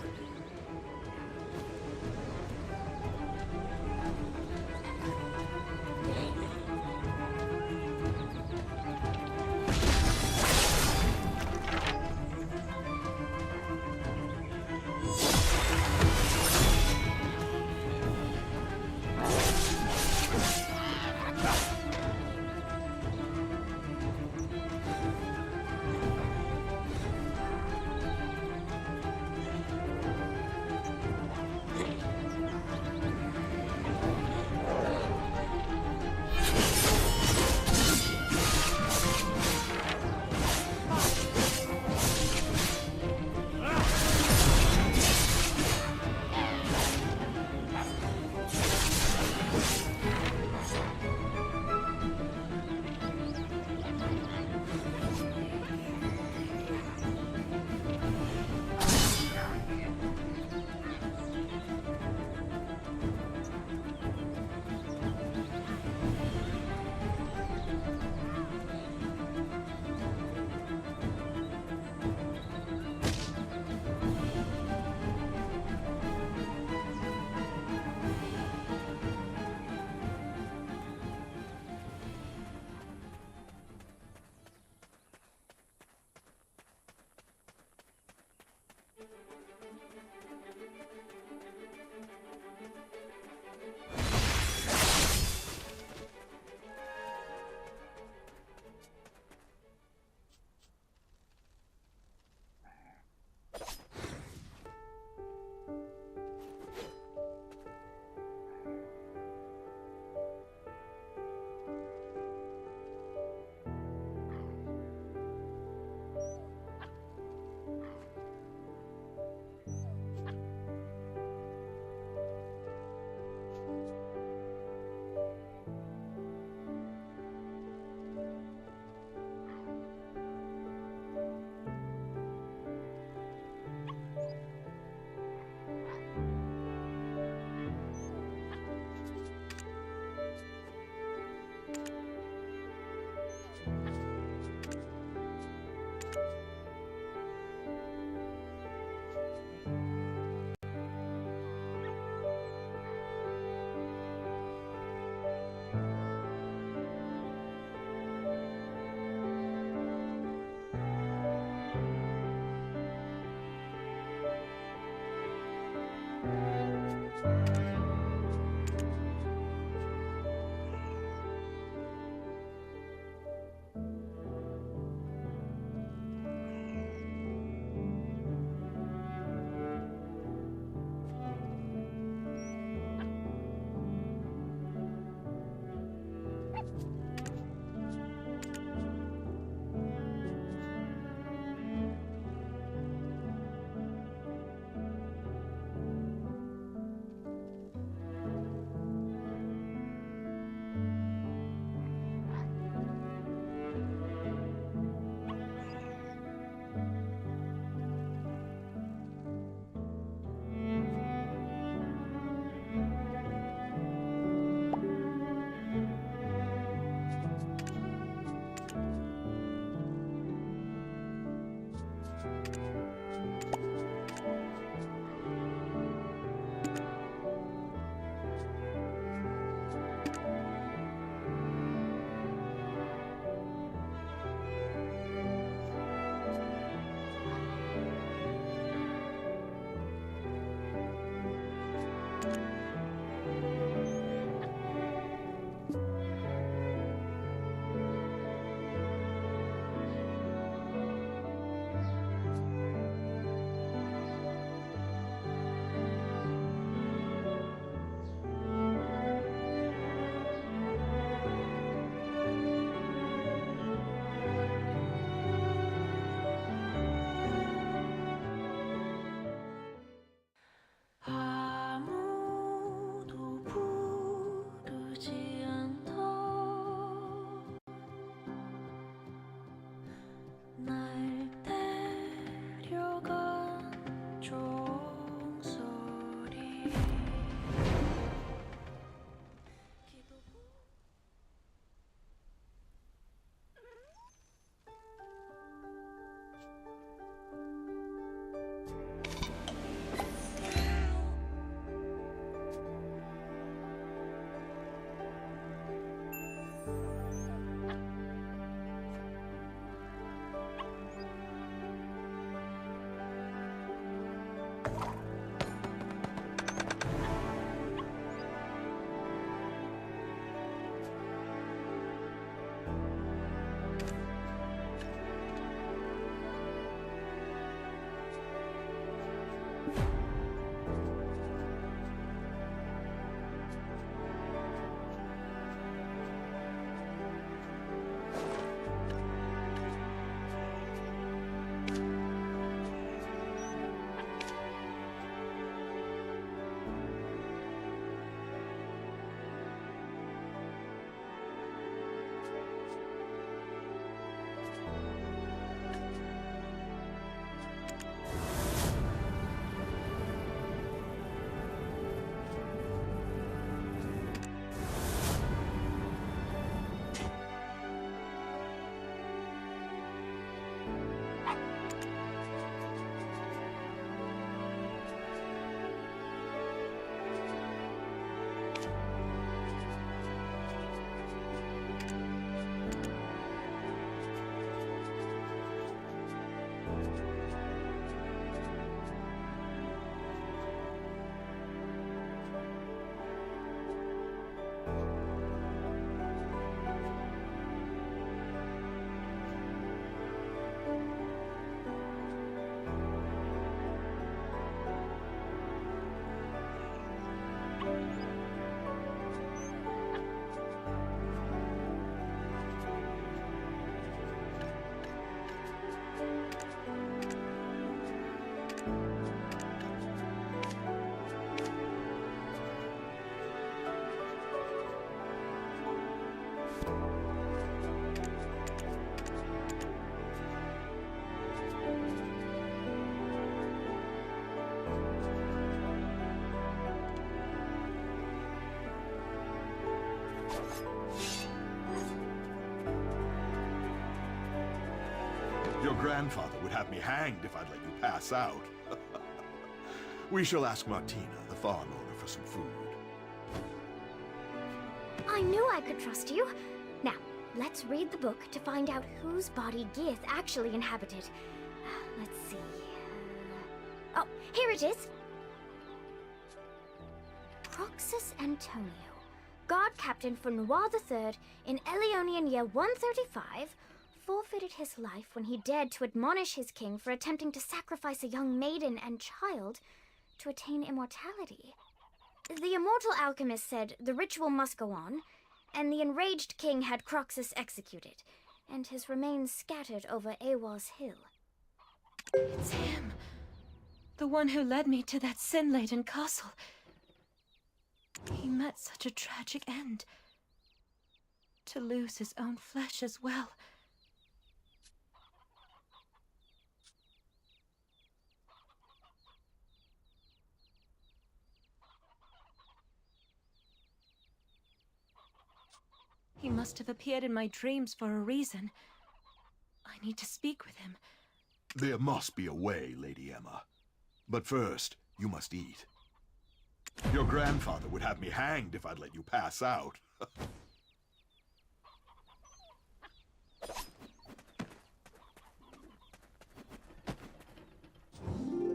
Your grandfather would have me hanged if I'd let you pass out. We shall ask Martina, the farm owner, for some food. I knew I could trust you. Now, let's read the book to find out whose body Geath actually inhabited. Let's see. Oh, here it is. Proxus Antonio, guard captain for Noir III in Eleonian year 135, forfeited his life when he dared to admonish his king for attempting to sacrifice a young maiden and child to attain immortality. The immortal alchemist said the ritual must go on, and the enraged king had Croxus executed, and his remains scattered over Awas Hill. It's him. The one who led me to that sin-laden castle. He met such a tragic end. To lose his own flesh as well. He must have appeared in my dreams for a reason. I need to speak with him. There must be a way, Lady Emma. But first, you must eat. Your grandfather would have me hanged if I'd let you pass out.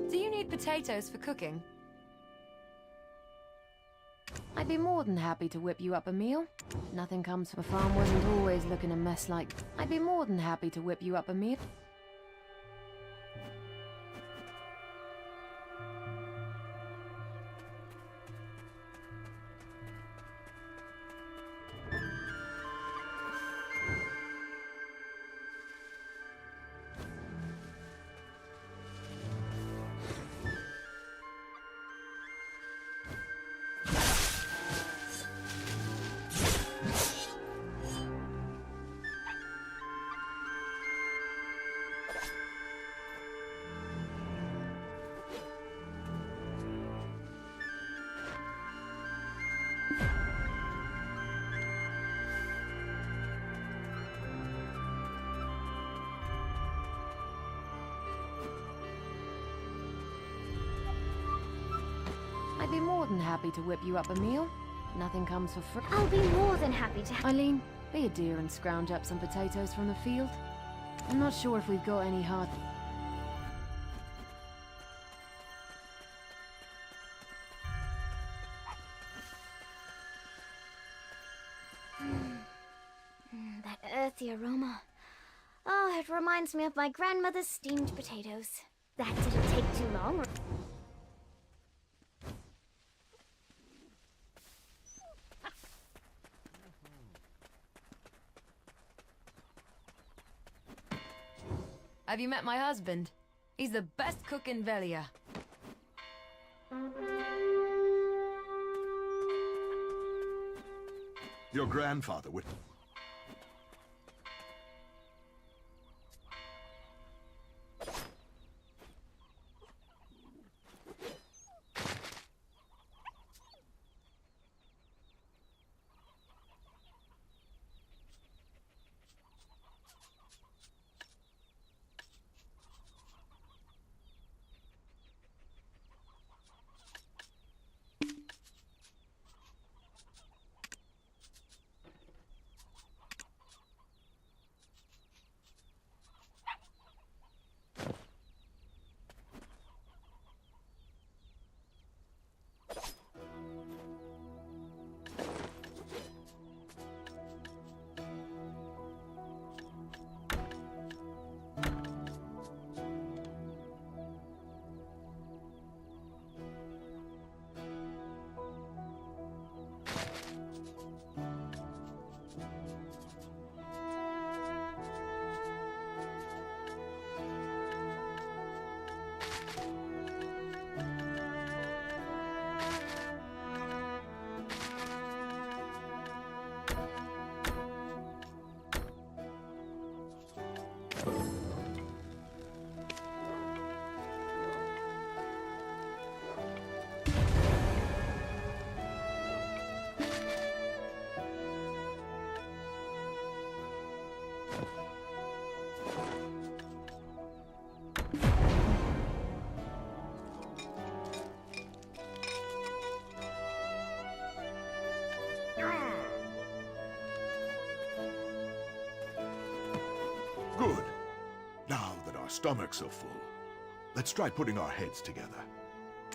Do you need potatoes for cooking? I'd be more than happy to whip you up a meal. Nothing comes from a farm wasn't always looking a mess like... I'd be more than happy to whip you up a meal. I'd be more than happy to whip you up a meal. Nothing comes for free. I'll be more than happy to... Eileen, be a dear and scrounge up some potatoes from the field. I'm not sure if we've got any hard... That earthy aroma. Oh, it reminds me of my grandmother's steamed potatoes. That didn't take too long. Have you met my husband? He's the best cook in Velia. Your grandfather would... stomachs are full. Let's try putting our heads together.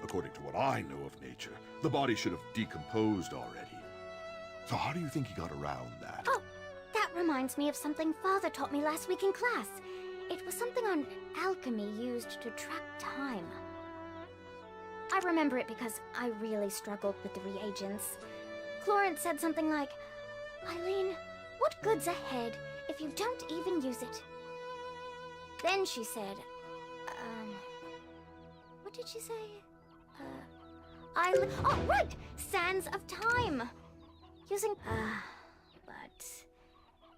According to what I know of nature, the body should have decomposed already. So how do you think he got around that? Oh, that reminds me of something Father taught me last week in class. It was something on alchemy used to track time. I remember it because I really struggled with the reagents. Clorence said something like, Eileen, what good's ahead if you don't even use it? Then she said, what did she say? Oh, right! Sands of time! Using, but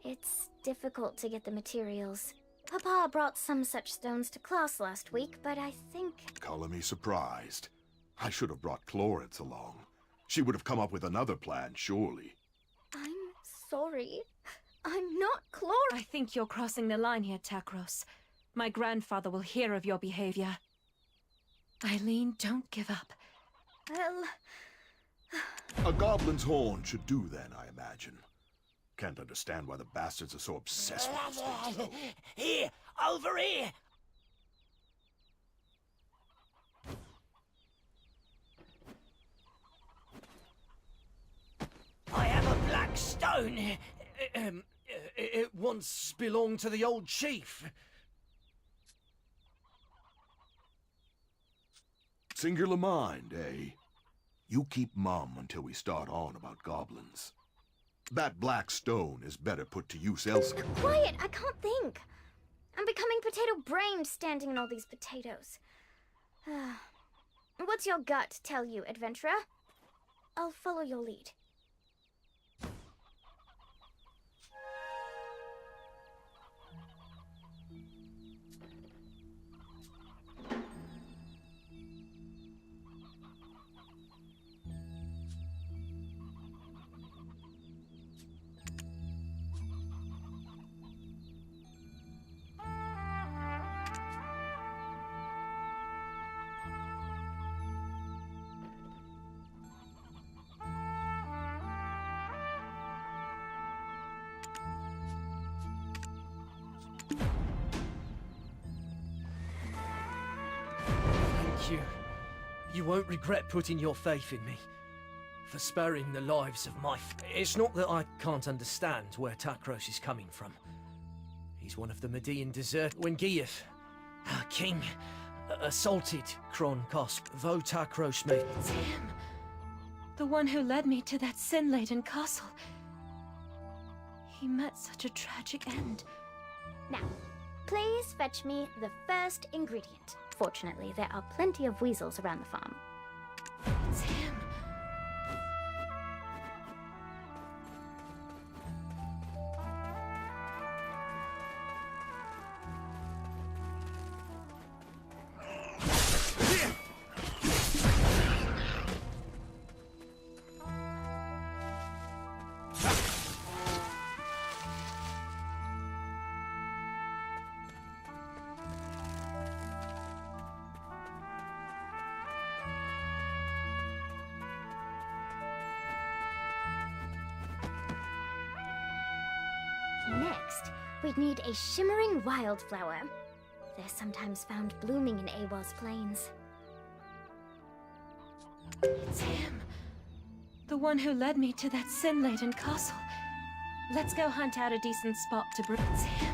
it's difficult to get the materials. Papa brought some such stones to class last week, but I think... Color me surprised. I should have brought Clorence along. She would have come up with another plan, surely. I'm sorry. I'm not Clorence. I think you're crossing the line here, Takros. My grandfather will hear of your behavior. Eileen, don't give up. Well... A goblin's horn should do then, I imagine. Can't understand why the bastards are so obsessed with this thing, though. Here! Over here! I have a black stone. It once belonged to the old chief. Singular mind, eh? You keep mum until we start on about goblins. That black stone is better put to use elsewhere. Quiet! I can't think. I'm becoming potato-brained standing in all these potatoes. What's your gut tell you, adventurer? I'll follow your lead. You won't regret putting your faith in me. For sparing the lives of my... It's not that I can't understand where Takros is coming from. He's one of the Median desert. When Gieth, our king, assaulted Kron Kosk, though Takros made... It's him. The one who led me to that sin-laden castle. He met such a tragic end. Now, please fetch me the first ingredient. Fortunately, there are plenty of weasels around the farm. It's him. Next, we'd need a shimmering wildflower. They're sometimes found blooming in Awa's plains. It's him. The one who led me to that sin-laden castle. Let's go hunt out a decent spot to brew. It's him.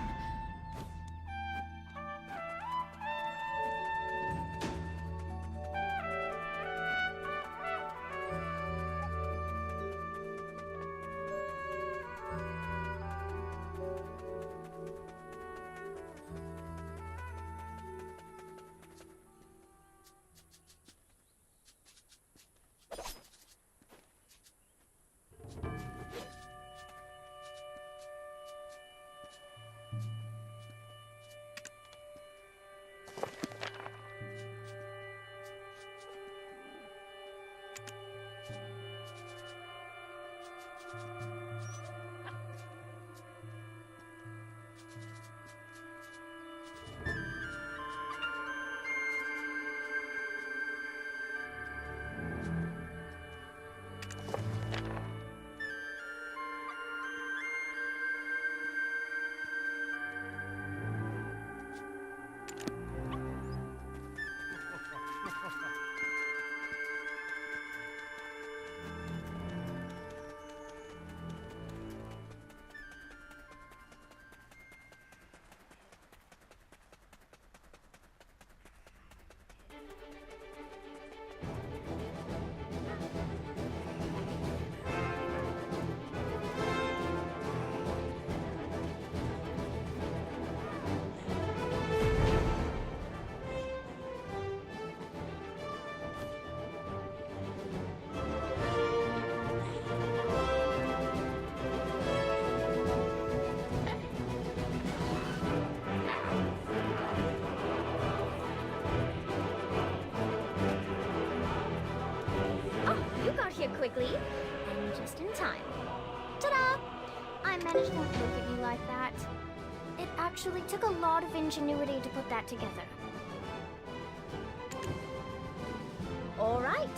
You got here quickly, and just in time. Ta-da! I managed to look at you like that. It actually took a lot of ingenuity to put that together. All right.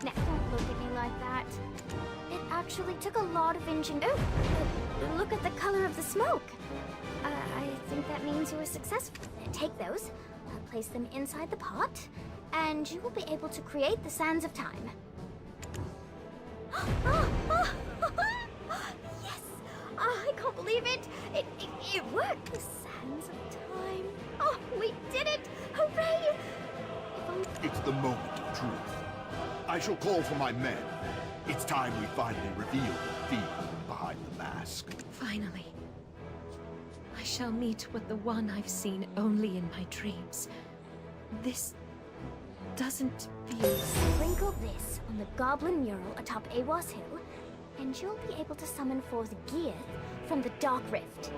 Now, don't look at me like that. It actually took a lot of ingenuity. Oh, look at the color of the smoke. I think that means you were successful. Take those, place them inside the pot, and you will be able to create the sands of time. Yes! I can't believe it! It worked! The sands of time. Oh, we did it! Hooray! It's the moment of truth. I shall call for my men. It's time we finally reveal the thief behind the mask. Finally. I shall meet with the one I've seen only in my dreams. This doesn't feel... Sprinkle this on the goblin mural atop Awas Hill, and you'll be able to summon forth Gear from the Dark Rift.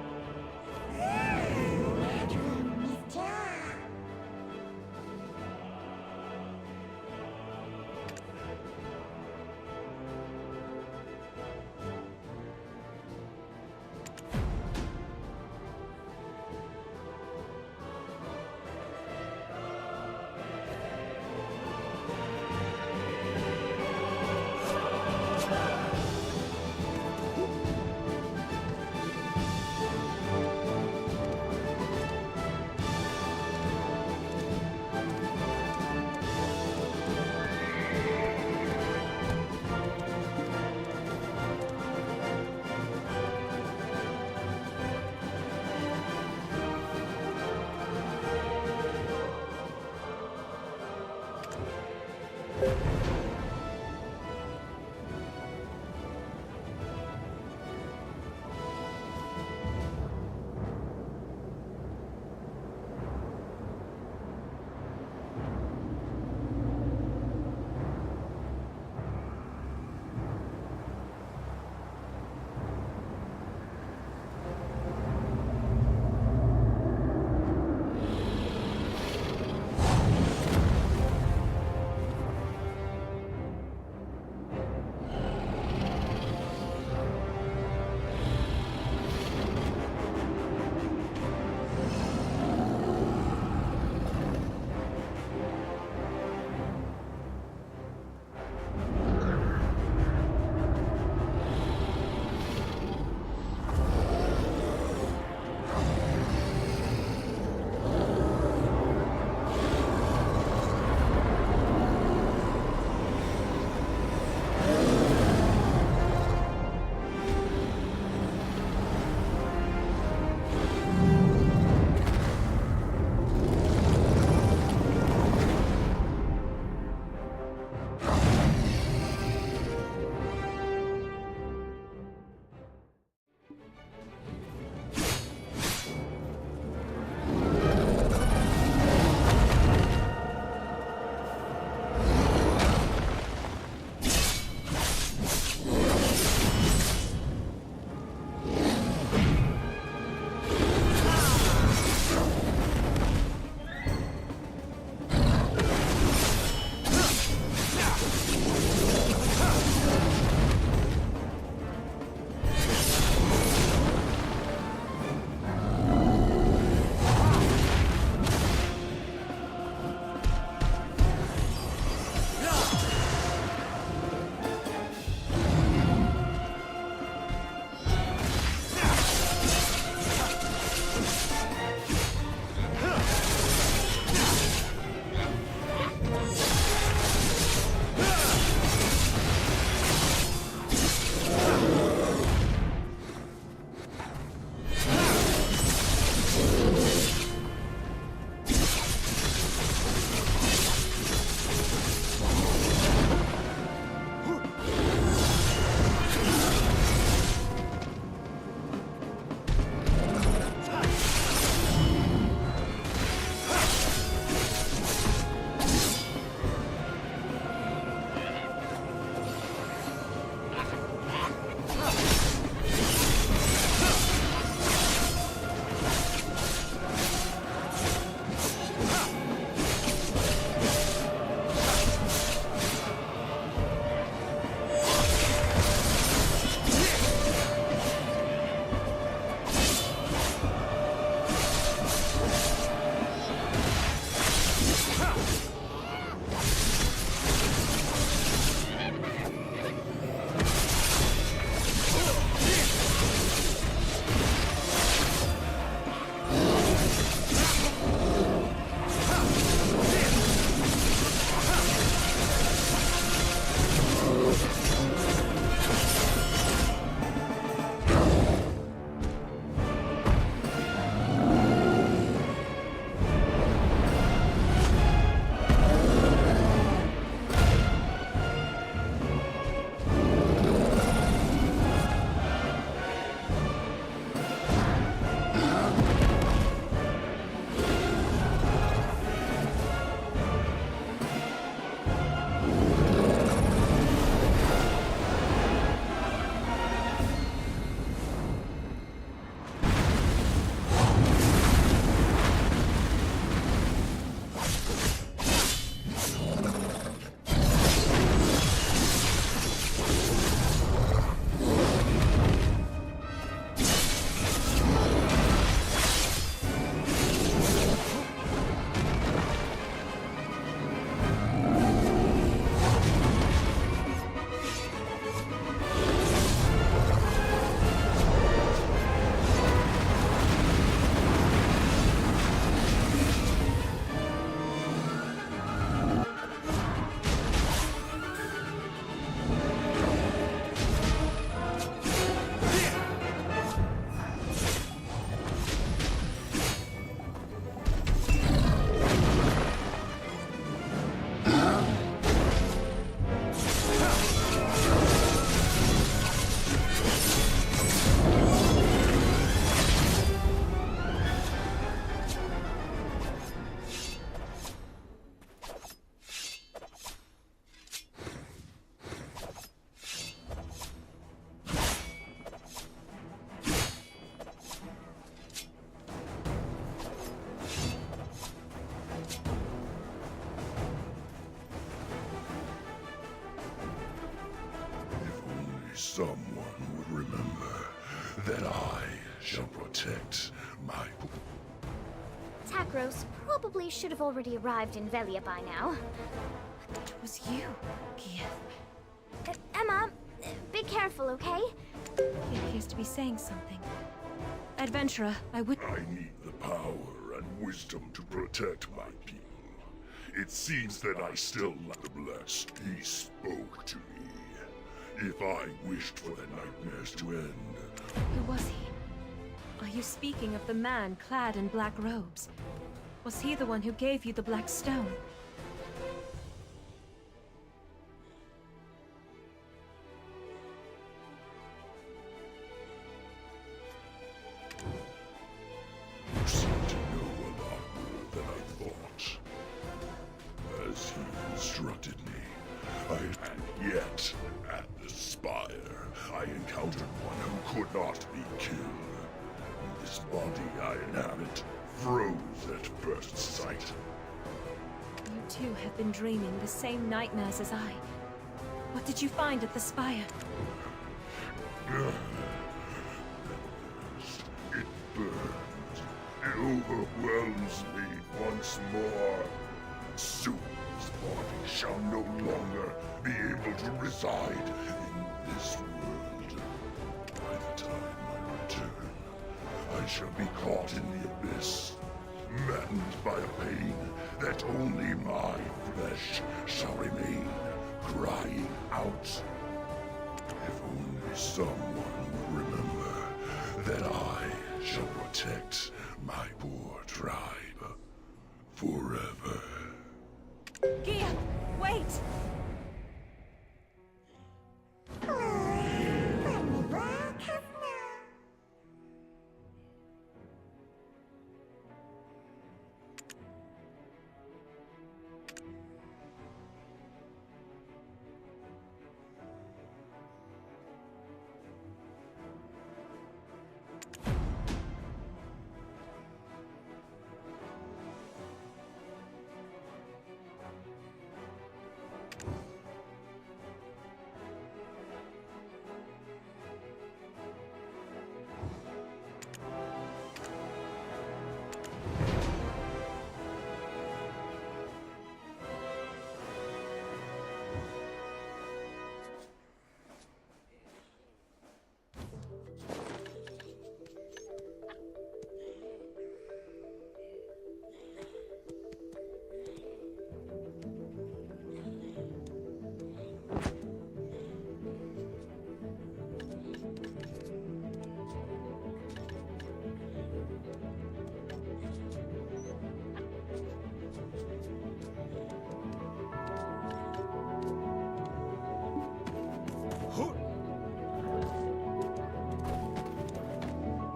someone would remember that I shall protect my... Takros probably should have already arrived in Velia by now. It was you, Kiev. Emma, be careful, okay? He appears to be saying something. Adventurer, I need the power and wisdom to protect my people. It seems that I still lack the blessed. He spoke to me. If I wished for the nightmares to end... Who was he? Are you speaking of the man clad in black robes? Was he the one who gave you the black stone? You seem to know a lot more than I thought. As he instructed me, and yet, at the spire, I encountered one who could not be killed. This body I inhabit froze at first sight. You too have been dreaming the same nightmares as I. What did you find at the spire? It burns. It overwhelms me once more. Soon this body shall no longer be able to reside in this world. By the time I return, I shall be caught in the abyss, maddened by a pain that only my flesh shall remain, crying out. If only someone would remember that I shall protect my poor tribe forever. Gia, wait!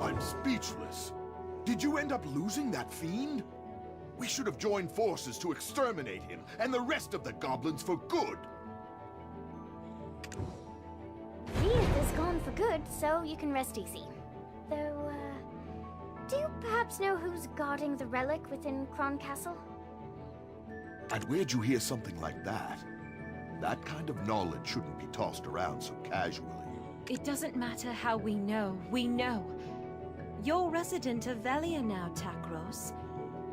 I'm speechless. Did you end up losing that fiend? We should have joined forces to exterminate him and the rest of the goblins for good. Vieth is gone for good, so you can rest easy. Though, do you perhaps know who's guarding the relic within Kron Castle? And where'd you hear something like that? That kind of knowledge shouldn't be tossed around so casually. It doesn't matter how we know. You're resident of Velia now, Takros.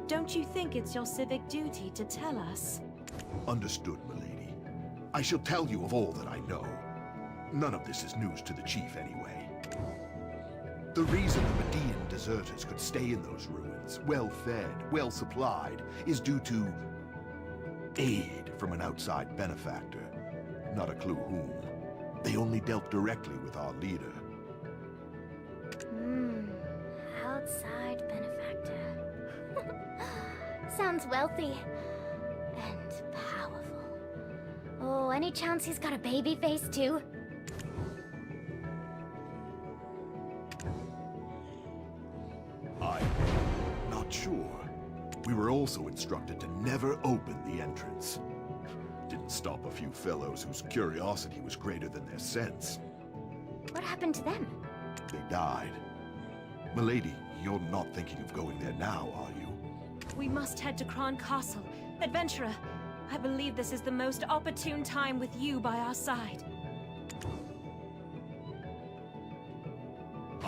Don't you think it's your civic duty to tell us? Understood, milady. I shall tell you of all that I know. None of this is news to the chief anyway. The reason the Median deserters could stay in those ruins, well-fed, well-supplied, is due to aid from an outside benefactor. Not a clue whom. They only dealt directly with our leader. Outside benefactor. Sounds wealthy. And powerful. Oh, any chance he's got a baby face too? I'm not sure. We were also instructed to never open the entrance. Didn't stop a few fellows whose curiosity was greater than their sense. What happened to them? They died. Milady, you're not thinking of going there now, are you? We must head to Kron Castle. Adventurer, I believe this is the most opportune time with you by our side.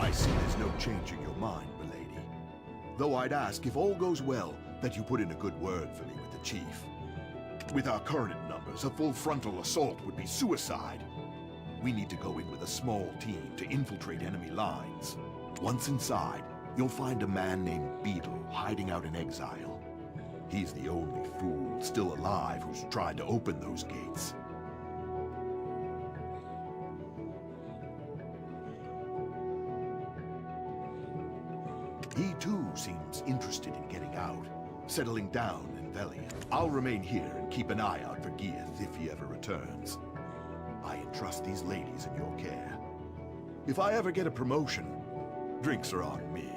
I see there's no changing your mind, milady. Though I'd ask, if all goes well, that you put in a good word for me with the Chief. With our current numbers, a full frontal assault would be suicide. We need to go in with a small team to infiltrate enemy lines. Once inside, you'll find a man named Beetle hiding out in exile. He's the only fool still alive who's tried to open those gates. He too seems interested in getting out, settling down in Velia. I'll remain here and keep an eye out for Gieth if he ever returns. I entrust these ladies in your care. If I ever get a promotion, drinks are on me.